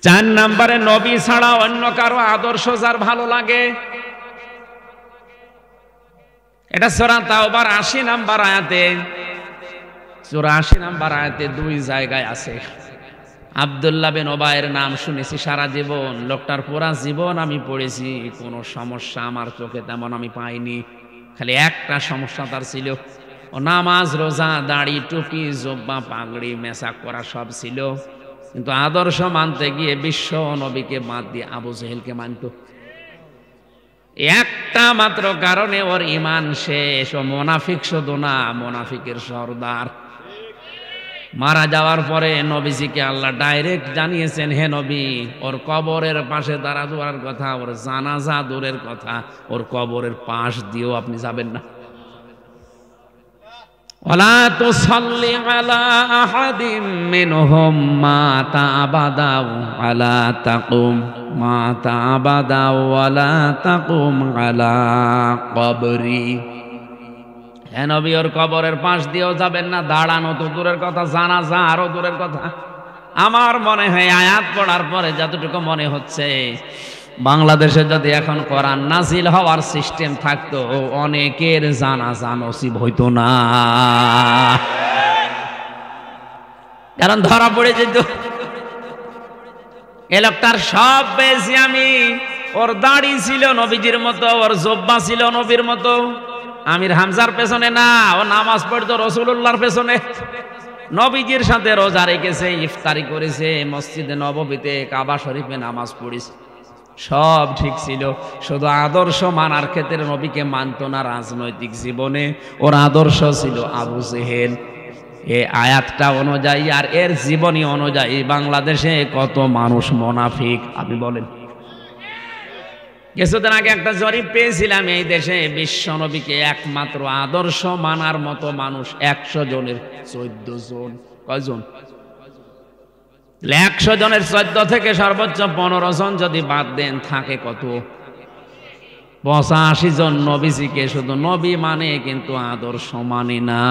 4 নম্বরে নবী ছাড়া অন্য কারো আদর্শ যার ভালো লাগে, এটা সূরা তাওবার 80 নম্বর আয়াতে, সূরা 80 নম্বর আয়াতে 2 জায়গায় আছে। আব্দুল্লাহ বিন ওবায়ের নাম শুনেছি সারা জীবন, লোকটার পুরা জীবন আমি পড়েছি, কোনো সমস্যা আমার চোখে তেমন আমি পাইনি। খালি একটা সমস্যা তার ছিল, ও নামাজ রোজা দাড়ি টুপি জুব্বা পাগড়ি মেসাক করা সব ছিল, কিন্তু আদর্শ মানতে গিয়ে বিশ্ব নবীকে বাদ দিয়ে আবু জেহেলকে মানত। একটা মাত্র কারণে ওর ঈমান শেষ। ও মুনাফিক শুধু না, মুনাফিকের সর্দার। মারা যাওয়ার পরে নবীজিকে আল্লাহ ডাইরেক্ট জানিয়েছেন, হে নবী, ওর কবরের পাশে দাঁড়া দূরের কথা, ওর জানাজা দূরের কথা, ওর কবরের পাশ দিয়েও আপনি যাবেন না। ওয়ালা তুসাল্লি আলা আহাদিম মিনহুম মাতা আবাদা ওয়ালা তাকুম মাতা আবাদা ওয়ালা তাকুম আলা কবরি। হে নবী, ওর কবরের পাশ দিয়েও যাবেন না, দাঁড়ানো তো দূরের কথা, জানাজা আরো দূরের কথা। আমার মনে হয় আয়াত পড়ার পরে যতটুকু মনে হচ্ছে, বাংলাদেশে যদি এখন কোরআন নাজিল হওয়ার সিস্টেম থাকতো, অনেকের জানাজা নসিব হইতো না, কারণ ধরা পড়ে যেত। এ লোকটার সব পেয়েছি আমি, ওর দাড়ি ছিল নবীজির মতো, ওর জব্বা ছিল নবীর মতো। আমির হামজার পেছনে না, ও নামাজ পড়তো রাসূলুল্লাহর পেছনে, নবীজির সাথে রোজা রেখেছে, ইফতারি করেছে, মসজিদে নববীতে কাবা শরীফে নামাজ পড়েছে, সব ঠিক ছিল। শুধু আদর্শ মানার ক্ষেত্রে নবীকে মানত না। রাজনৈতিক জীবনে ওর আদর্শ ছিল আবু জেহেল। এই আয়াতটা অনুযায়ী আর এর জীবনী অনুযায়ী বাংলাদেশে কত মানুষ মুনাফিক আপনি বলেন। কিছুদিন আগে একটা জরিপ পেয়েছিলাম, এই দেশে বিশ্ব নবীকে একমাত্র আদর্শ মানার মতো মানুষ 100 জনের 14 জন। কয়জন? 100 জনের 14 থেকে সর্বোচ্চ 15 জন যদি বাদ দেন, থাকে কত? 85 জন নবীজিকে শুধু নবী মানে, কিন্তু আদর্শ মানে না।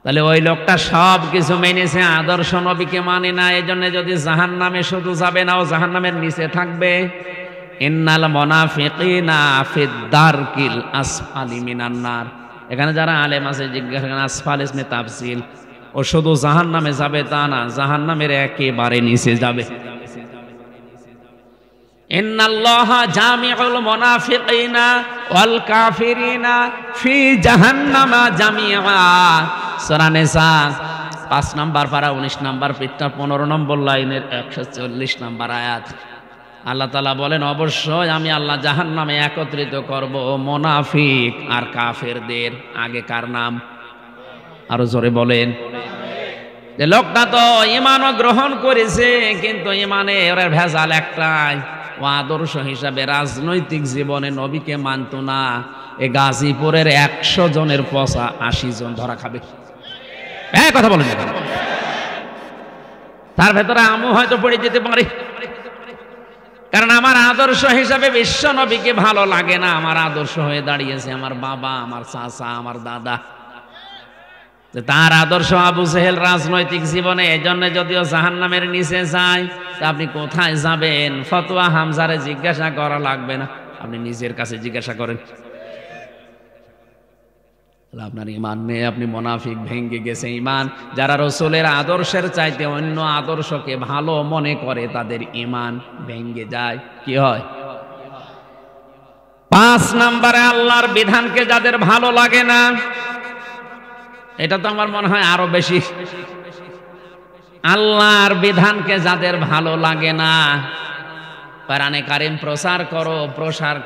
তাহলে ওই লোকটা সব কিছু মেনেছে, আদর্শ নবীকে মানে না। এই জন্য যদি জাহান্নামে শুধু যাবে না, ও জাহান্নামের নিচে থাকবে। ইন্নাল মুনাফিকিনা ফিদ দারকিল আসফালি মিনান নার। এখানে যারা আলেম আছে জিজ্ঞাসা করেন, আসফাল ইসমে তাফসিল, ও শুধু জাহান্নামে যাবে তা না, জাহান্নামের একেবারে নিচে যাবে। ইন্নাল্লাহা জামিউল মুনাফিকিনা ওয়াল কাফিরিনা ফি জাহান্নামা জামিআ। সূরা নিসা 5 নম্বর পারা 19 নম্বর পৃষ্ঠা 15 নম্বর লাইনের 140 নম্বর আয়াত। আল্লাহ তাআলা বলেন, অবশ্যই আমি আল্লাহ জাহান্নামে একত্রিত করব মুনাফিক আর কাফেরদের। আগে কার নাম? আরো জোরে বলেন। যে লোকটা তো ঈমানও গ্রহণ করেছে, কিন্তু ঈমানে ওর ভেজাল একটাই, ও আদর্শ হিসাবে রাজনৈতিক জীবনে নবীকে মানত না। এ গাজীপুরের 100 জনের পচা 80 জন ধরা খাবে। হ্যাঁ, কথা বলেন। তার ভেতরে আমু হয়তো পড়ে যেতে পারে, কারণ আমার আদর্শ হিসাবে বিশ্ব নবীকে ভালো লাগে না। আমার আদর্শ হয়ে দাঁড়িয়েছে আমার বাবা, আমার চাচা, আমার দাদা। তার আদর্শ আবু জেহেল রাজনৈতিক জীবনে। এজন্য যদিও জাহান্নামের নিচে যায়, তা আপনি কোথায় যাবেন? ফতোয়া হামজারে জিজ্ঞাসা করা লাগবে না, আপনি নিজের কাছে জিজ্ঞাসা করেন। আপনার ঈমান নেই, আপনি মুনাফিক, ভেঙ্গে গেছে ঈমান। যারা রাসূলের আদর্শের চাইতে অন্য আদর্শকে ভালো মনে করে, তাদের ঈমান ভেঙ্গে যায়। কি হয়? 5 নম্বরে আল্লাহর বিধানকে যাদের ভালো লাগে না, এটা তো আমার মনে হয় আরো বেশি। আল্লাহর বিধানকে যাদের ভালো লাগে না, কোরআনে কারীম প্রসার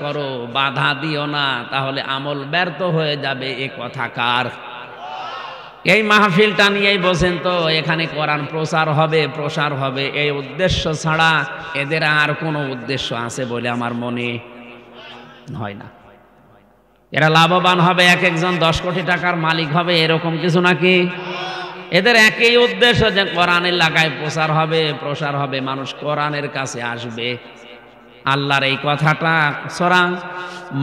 করো, বাধা দিও না, তাহলে আমল ব্যর্থ হয়ে যাবে। এ কথা কার? এই মাহফিলটা নিয়েই বসেন তো, এখানে কোরআন প্রসার হবে এই উদ্দেশ্য ছাড়া এদের আর কোনো উদ্দেশ্য আছে বলে আমার মনে হয় না। এরা লাভবান হবে, এক একজন 10 কোটি টাকার মালিক হবে, এরকম কিছু নাকি? এদের একই উদ্দেশ্য যে কোরআনের এলাকায় প্রসার হবে, মানুষ কোরআনের কাছে আসবে। আল্লাহর এই কথাটা সূরা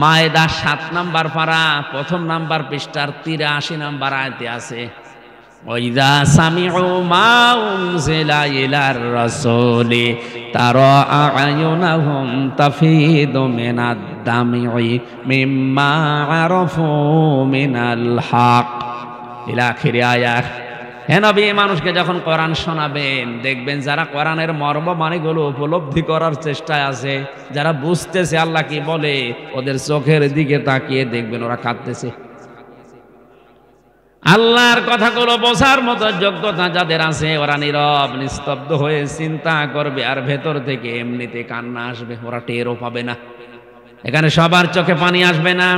মায়েদা 7 নম্বর পারা 1 নম্বর পৃষ্ঠার 83 নম্বর আয়াতে আছে। ওয়াইদা সামিউ মা উনজিলা ইলার রাসূলি তারা আয়ুনাহুম তাফিদু মিনাদ দামি মিম্মা আরাফু মিনাল হক ইলা আখির আয়াত। হে নবী, মানুষকে যখন কোরআন শোনাবেন, দেখবেন যারা কোরআনের মর্ম মানেগুলো উপলব্ধি করার চেষ্টায় আছে, যারা বুঝতেছে আল্লাহ কি বলে, ওদের চোখের দিকে তাকিয়ে দেখবেন ওরা কাঁদতেছে। আল্লাহর কথাগুলো বোঝার মতো যোগ্যতা যাদের আছে, ওরা নীরব নিস্তব্ধ হয়ে চিন্তা করবে, আর ভেতর থেকে এমনিতে কান্না আসবে, ওরা টেরও পাবে না। এখানে সবার চোখে পানি আসবে না।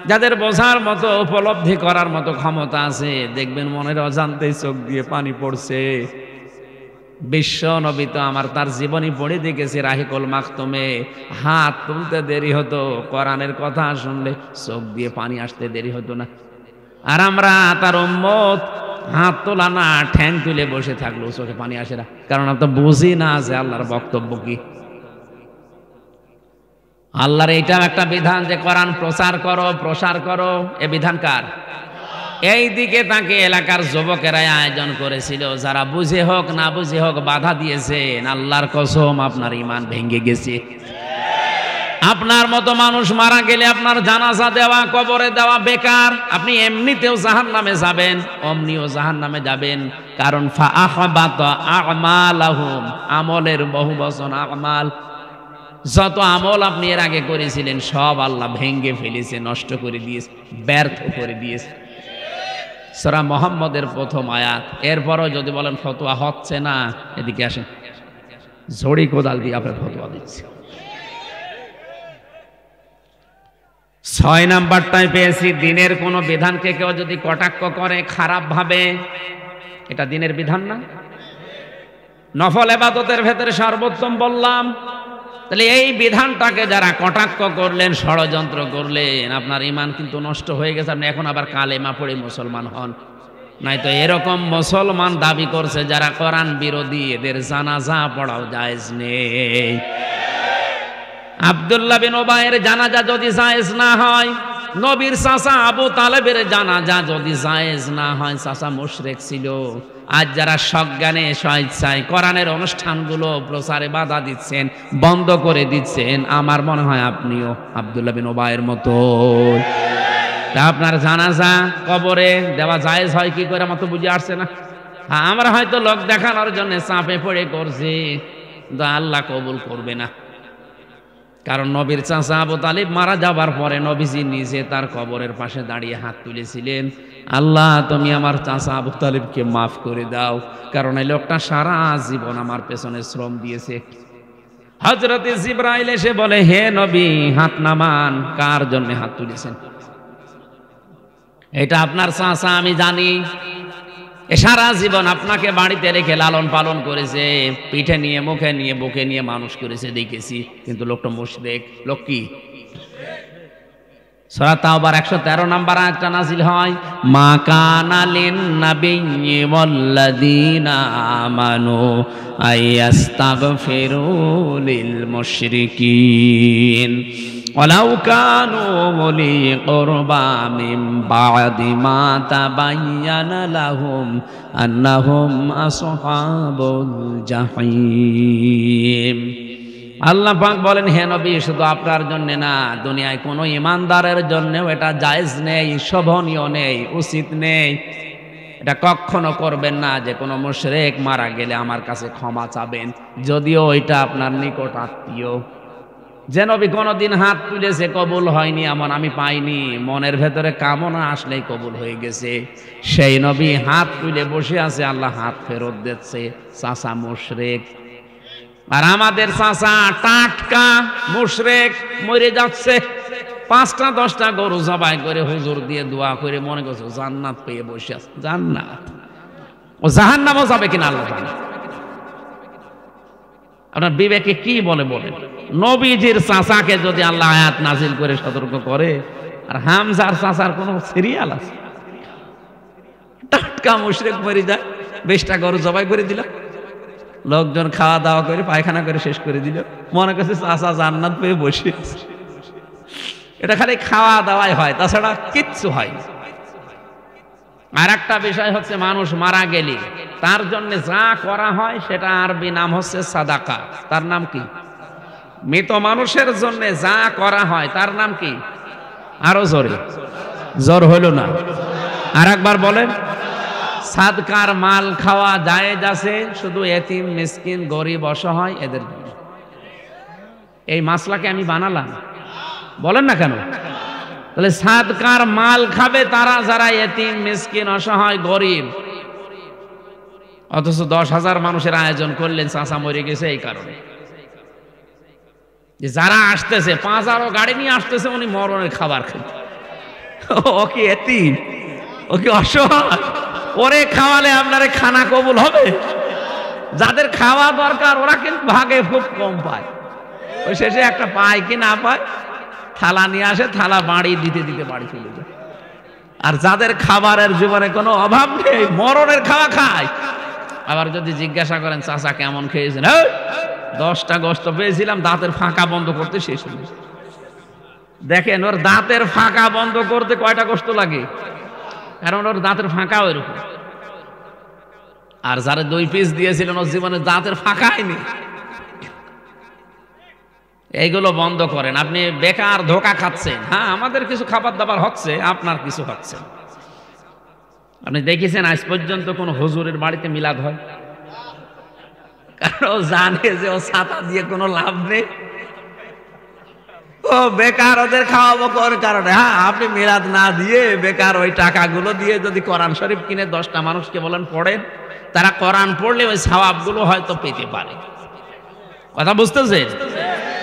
যাদের বোঝার মতো উপলব্ধি করার মতো ক্ষমতা আছে, দেখবেন মনের অজান্তেই চোখ দিয়ে পানি পড়ছে। বিশ্ব নবী তো তার জীবনী পড়ে দেখেছি, রাহিকুল মাকতুমে হাত তুলতে দেরি হতো, কোরআনের কথা শুনলে চোখ দিয়ে পানি আসতে দেরি হতো না। আর আমরা তার উম্মত হাত তোলা না, ঠ্যাং তুলে বসে থাকলো, চোখে পানি আসে না, কারণ আমরা তো বুঝি না যে আল্লাহর বক্তব্য কি। আল্লাহর এইটা একটা বিধান যে কোরআন প্রসার করো, এ বিধান কার? এই দিকে তাকে এলাকার যুবকেরাই আয়োজন করেছিল, যারা বুঝে হোক না বুঝে হোক বাধা দিয়েছেন। আল্লাহর কসম, আপনার ঈমান ভেঙে গেছে। আপনার মতো মানুষ মারা গেলে আপনার জানাজা দেওয়া, কবরে দেওয়া বেকার। আপনি এমনিতেও জাহান্নামে যাবেন, অমনিও জাহান্নামে যাবেন। কারণ ফাআহবাতা আমালাহুম, আমলের বহু বচন আমাল। যত আমল আপনি এর আগে করেছিলেন সব আল্লাহ ভেঙ্গে ফেলেছে, নষ্ট করে দিয়েছে, ব্যর্থ করে দিয়েছে। সূরা মুহাম্মদের 1ম আয়াত। এরপরও যদি বলেন ফতোয়া হচ্ছে না, এদিকে আসেন, ঝড়ি কোদাল দিয়ে আপনার ফতোয়া দিচ্ছে। 6 নাম্বারটাই পেয়েছি, দিনের কোনো বিধানকে কেউ যদি কটাক্ষ করে খারাপ ভাবে, এটা দিনের বিধান না? নফল ইবাদতের ভেতরে সর্বোত্তম বললাম। তাহলে এই বিধানটাকে যারা কটাক্ষ করলেন, ষড়যন্ত্র করলেন, আপনার ঈমান কিন্তু নষ্ট হয়ে গেছে। আপনি এখন আবার কালেমা পড়ে মুসলমান হন, নয়তো এরকম মুসলমান দাবি করছে যারা কোরআন বিরোধী, এদের জানাজা পড়াও জায়েজ নেই। আব্দুল্লাহ বিন উবাইয়ের জানাজা যদি জায়েজ না হয়, নবীর চাচা আবু তালেবের জানাজা যদি জায়েজ না হয়, চাচা মুশরিক ছিল। আজ যারা সজ্ঞানে স্বেচ্ছায় কোরআনের অনুষ্ঠানগুলো প্রচারে বাধা দিচ্ছেন, বন্ধ করে দিচ্ছেন, আমার মনে হয় আপনিও আব্দুল্লাহ বিন উবাইয়ের মতো। আপনার জানাজা কবরে দেওয়া জায়েজ হয় কি করে, আমার তো বুঝে আসছে না। আমরা হয়তো লোক দেখানোর জন্য চাপে পড়ে করছি, কিন্তু আল্লাহ কবুল করবে না। কারণ নবীর চাচা আবু তালিব মারা যাবার পরে নবীজি নিজে তার কবরের পাশে দাঁড়িয়ে হাত তুলেছিলেন, আল্লাহ তুমি আমার চাচা আবু তালিবকে মাফ করে দাও, কারণ এই লোকটা সারা জীবন আমার পেছনে শ্রম দিয়েছে। হযরত জিবরাইল এসে বলে, হে নবী হাত নামান। কার জন্য হাত তুলেছেন? এটা আপনার চাচা, আমি জানি। সারা জীবন আপনাকে বাড়িতে রেখে লালন পালন করেছে, পিঠে নিয়ে, মুখে নিয়ে, বুকে নিয়ে মানুষ করেছে, দেখেছি। কিন্তু লোকটা মুশরিক। লোক কি? সূরা তাওবার 113 নম্বর আয়াতটা নাযিল হয়, মা কানা লিন নাবিয়্যি ওয়াল্লাযীনা আমানু আইয়াস্তাগফিরু লিল মুশরিকিন ওয়ালাউ কানু উলি কুরবা মিন বা'দি মা তাবায়্যানা লাহুম আন্নাহুম আসহাবুল জাহিম। আল্লাহ পাক বলেন, হে নবী, শুধু আপনার জন্য না, দুনিয়ায় কোনো ইমানদারের জন্যও এটা জায়েজ নেই, শোভনীয় নেই, উচিত নেই। এটা কখনো করবেন না যে কোনো মুশরিক মারা গেলে আমার কাছে ক্ষমা চাবেন, যদিও এটা আপনার নিকট আত্মীয়। যে নবী কোনোদিন হাত তুলেছে কবুল হয়নি এমন আমি পাইনি, মনের ভেতরে কামনা আসলেই কবুল হয়ে গেছে। সেই নবী হাত তুলে বসে আছে, আল্লাহ হাত ফেরত দিচ্ছে। চাচা মুশরিক, আর আমাদের চাচা টাটকা মুশরিক, মরে যাচ্ছে। 5টা 10টা গরু জবাই করে হুজুর দিয়ে দোয়া করে মনে করছে জান্নাত পেয়ে বসে আছে। জান্নাত, ও জাহান্নামও যাবে কিনা আল্লাহ জানে। আপনার বিবেকে কি বলে বলেন? নবীজির চাচাকে যদি আল্লাহ আয়াত নাজিল করে সতর্ক করে, আর হামজার চাচার কোনো সিরিয়াল আছে? টাটকা মুশরিক মরে যায়, 20টা গরু জবাই করে দিল, লোকজন খাওয়া দাওয়া করে পায়খানা করে শেষ করে দিল, মনে করছে চাচা জান্নাত পেয়ে বসে আছে। এটা খালি খাওয়া দাওয়াই হয়, তাছাড়া কিচ্ছু হয় না। আর একটা বিষয় হচ্ছে, মানুষ মারা গেলে তার জন্য যা করা হয় সেটা আরবি নাম হচ্ছে সাদাকা। তার নাম কি? মৃত মানুষের জন্য যা করা হয় তার নাম কি? আরো জোরে, জোর হলো না, আর একবার বলেন। সাদকার মাল খাওয়া জায়েজ আছে, শুধু এতিম, মিসকিন, গরিব, অসহায় এদের জন্য। এই মাসলাকে আমি বানালাম, বলেন না কেন? তাহলে সাদকার মাল খাবে তারা যারা এতিম, মিসকিন, অসহায়, গরিব। অথচ 10,000 মানুষের আয়োজন করলেন, চাচা মরে গেছে এই কারণে যে যারা আসতেছে 5,000 গাড়ি নিয়ে আসতেছে, উনি মরণের খাবার খেতে। ও কি এতিম? ও কি অসহায়? ওরে খাওয়ালে আপনারে খানা কবুল হবে? যাদের খাওয়া দরকার ওরা কিন্তু ভাগে খুব কম পায়, ওই শেষে একটা পায় কি না পায়, থালা নিয়ে আসে, থালা বাড়ি দিতে দিতে বাড়ি চলে যায়। আর যাদের খাবারের জীবনে কোনো অভাব নেই, মরণের খাওয়া খায়। আবার যদি জিজ্ঞাসা করেন চাচা কেমন খেয়েছেন, 10টা গোস্ত পেয়েছিলাম, দাঁতের ফাঁকা বন্ধ করতে শেষ হল। দেখেন ওর দাঁতের ফাঁকা বন্ধ করতে কয়টা গোস্ত লাগে, কারণ ওর দাঁতের ফাঁকা ওইরকম। আর যারা 2 পিস দিয়েছিলেন ওর জীবনে দাঁতের ফাঁকা হয়নি। এইগুলো বন্ধ করেন, আপনি বেকার ধোকা খাচ্ছেন। হ্যাঁ, আমাদের কিছু খাবার দাবার হচ্ছে, আপনার কিছু হচ্ছে। আপনি দেখেছেন আজ পর্যন্ত কোন হুজুরের বাড়িতে মিলাদ হয়? কারণ ও জানে যে ও ছাতা দিয়ে কোনো লাভ নেই, ও বেকার ওদের খাওয়াবো কোন কারণে। হ্যাঁ, আপনি মিলাদ না দিয়ে বেকার ওই টাকাগুলো দিয়ে যদি কোরআন শরীফ কিনে 10টা মানুষকে বলেন পড়েন, তারা কোরআন পড়লে ওই সওয়াবগুলো হয়তো পেতে পারে। কথা বুঝতেছেন?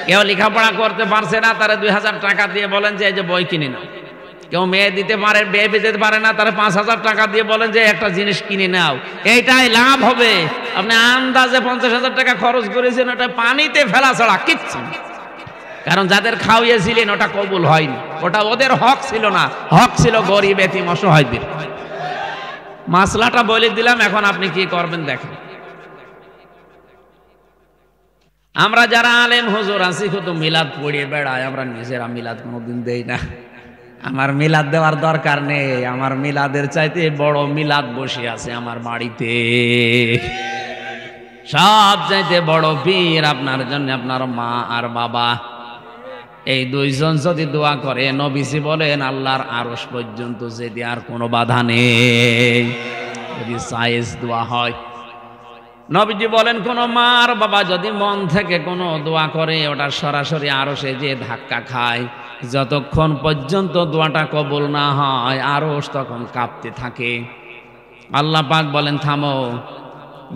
কেউ লেখাপড়া করতে পারছে না, তারা 2,000 টাকা দিয়ে বলেন যে এই যে বই কিনে নাও। কেউ মেয়ে দিতে পারে, বিয়ে দিতে পারে না, তারা 5,000 টাকা দিয়ে বলেন যে একটা জিনিস কিনে নাও, এইটাই লাভ হবে। আপনি আন্দাজে 50,000 টাকা খরচ করেছেন, ওটা পানিতে ফেলা ছাড়া কিচ্ছু না। কারণ যাদের খাওয়িয়েছিলেন ওটা কবুল হয়নি, ওটা ওদের হক ছিল না, হক ছিল গরিব, এতিম, অসহায়দের। মাসলাটা বলে দিলাম, এখন আপনি কি করবেন দেখেন। আমরা যারা আলেম হুজুর আছি শুধু মিলাদ পড়িয়ে বেড়াই, আমরা নিজেরা মিলাদ কোনোদিন দেই না। আমার মিলাদ দেওয়ার দরকার নেই, আমার মিলাদের চাইতে বড় মিলাদ বসে আছে আমার বাড়িতে। সব চাইতে বড় পীর আপনার জন্য আপনার মা আর বাবা। এই 2 জন যদি দোয়া করে, নবীজি বলেন আল্লাহর আরশ পর্যন্ত যেতে আর কোনো বাধা নেই, যদি জায়েজ দোয়া হয়। নবীজি বলেন কোন মা আর বাবা যদি মন থেকে কোনো দোয়া করে, ওটা সরাসরি আরশে যে ধাক্কা খায়, যতক্ষণ পর্যন্ত দোয়াটা কবুল না হয় আরশ তখন কাঁপতে থাকে। আল্লাহ পাক বলেন থামো,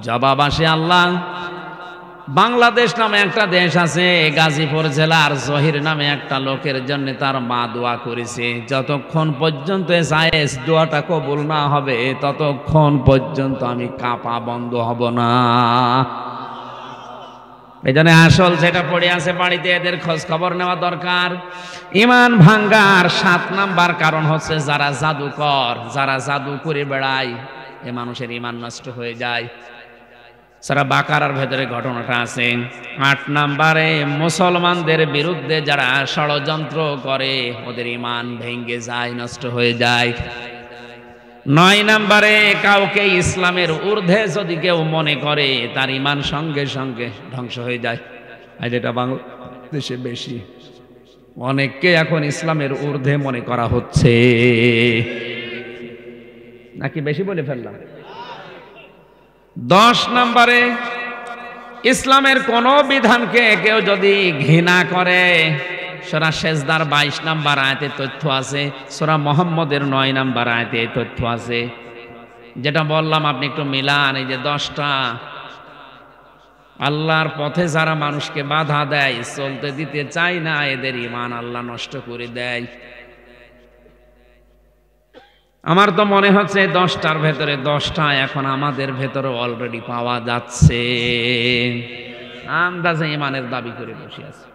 জবাব আসে আল্লাহ। বাংলাদেশ নামে একটা দেশ আছে, গাজীপুর জেলার জহির নামে একটা লোকের জন্য তার মা দোয়া করেছে, যতক্ষণ পর্যন্ত জায়েজ দোয়াটা কবুল না হবে ততক্ষণ পর্যন্ত আমি কাঁপা বন্ধ হব না। এই জন্য আসল যেটা পড়ে আছে বাড়িতে, এদের খোঁজ খবর নেওয়া দরকার। ইমান ভাঙ্গার 7 নাম্বার কারণ হচ্ছে যারা জাদুকর, যারা জাদু করে বেড়ায়, এ মানুষের ইমান নষ্ট হয়ে যায়। সূরা বাকারার ভেতরে ঘটনাটা আছে। 8 নম্বরে মুসলমানদের বিরুদ্ধে যারা ষড়যন্ত্র করে ওদের ঈমান ভেঙে যায়, নষ্ট হয়ে যায়। 9 নম্বরে কাউকে ইসলামের ঊর্ধ্বে যদি কেউ মনে করে তার ঈমান সঙ্গে সঙ্গে ধ্বংস হয়ে যায়। আর এটা বাংলাদেশে বেশি, অনেককে এখন ইসলামের ঊর্ধ্বে মনে করা হচ্ছে। নাকি বেশি বলে ফেললাম? 10 নম্বরে ইসলামের কোন বিধানকে কেউ যদি ঘৃণা করে, সূরা সেজদার 22 নম্বর আয়াতে তথ্য আছে, সূরা মুহাম্মদের 9 নম্বর আয়াতে তথ্য আছে। যেটা বললাম আপনি একটু মিলান। এই যে 10টা আল্লাহর পথে যারা মানুষকে বাধা দেয়, চলতে দিতে চায় না, এদের ঈমান আল্লাহ নষ্ট করে দেয়। আমার তো মনে হচ্ছে 10টার ভেতরে 10টা এখন আমাদের ভেতরে অলরেডি পাওয়া যাচ্ছে। আন্দাজে ঈমানের দাবি করে বসে আছে।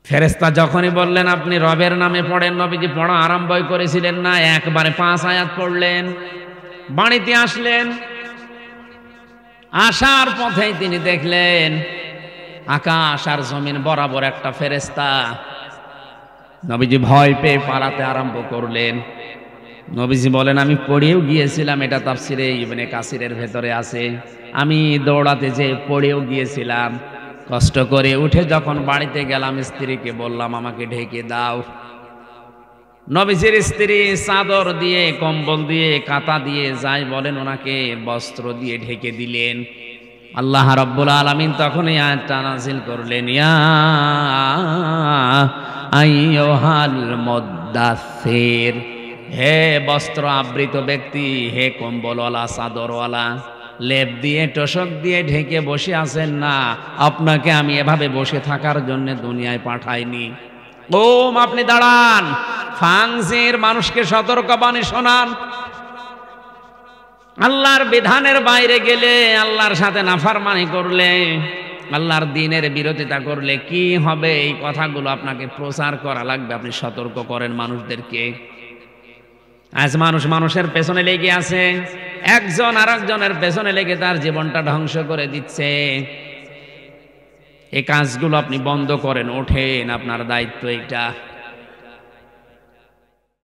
ফেরেশতা যখনই বললেন আপনি রবের নামে পড়েন, নবীজি পড়া আরম্ভই করেছিলেন না, একবারে 5 আয়াত পড়লেন। বাড়িতে আসলেন, আসার পথেই তিনি দেখলেন আকাশ আর জমিন বরাবর একটা ফেরেশতা। নবীজি ভয় পেয়ে পালাতে আরম্ভ করলেন। নবীজি বলেন আমি পড়েও গিয়েছিলাম, এটা তাফসিরে ইবনে কাসিরের ভেতরে আছে, আমি দৌড়াতে যে পড়েও গিয়েছিলাম। কষ্ট করে উঠে যখন বাড়িতে গেলাম, স্ত্রীকে বললাম আমাকে ঢেকে দাও। নবীজির স্ত্রী চাদর দিয়ে, কম্বল দিয়ে, কাঁথা দিয়ে, যাই বলেন ওনাকে বস্ত্র দিয়ে ঢেকে দিলেন। আল্লাহ রাব্বুল আলামিন তখন এই আয়াতটা নাযিল করলেন, ইয়া আইয়ুহাল মুদ্দাসসির, হে বস্ত্র আবৃত ব্যক্তি, হে কম্বলওয়ালা, চাদরওয়ালা, লেপ দিয়ে তোশক দিয়ে ঢেকে বসে আছেন না, আপনাকে আমি এভাবে বসে থাকার জন্য দুনিয়ায় পাঠাইনি। ওম আপনি দাঁড়ান, ফাংজির, মানুষকে সতর্কবাণী শোনান। আল্লাহর বিধানের বাইরে গেলে, আল্লাহর সাথে নাফরমানি করলে, আল্লাহর দ্বীনের বিরোধিতা করলে কি হবে, এই কথাগুলো আপনাকে প্রচার করা লাগবে। আপনি সতর্ক করেন মানুষদেরকে। আজ মানুষ মানুষের পেছনে লেগে আছে, একজন আরেকজনের পেছনে লেগে তার জীবনটা ধ্বংস করে দিচ্ছে। এই কাজগুলো আপনি বন্ধ করেন, ওঠেন, আপনার দায়িত্ব এটা।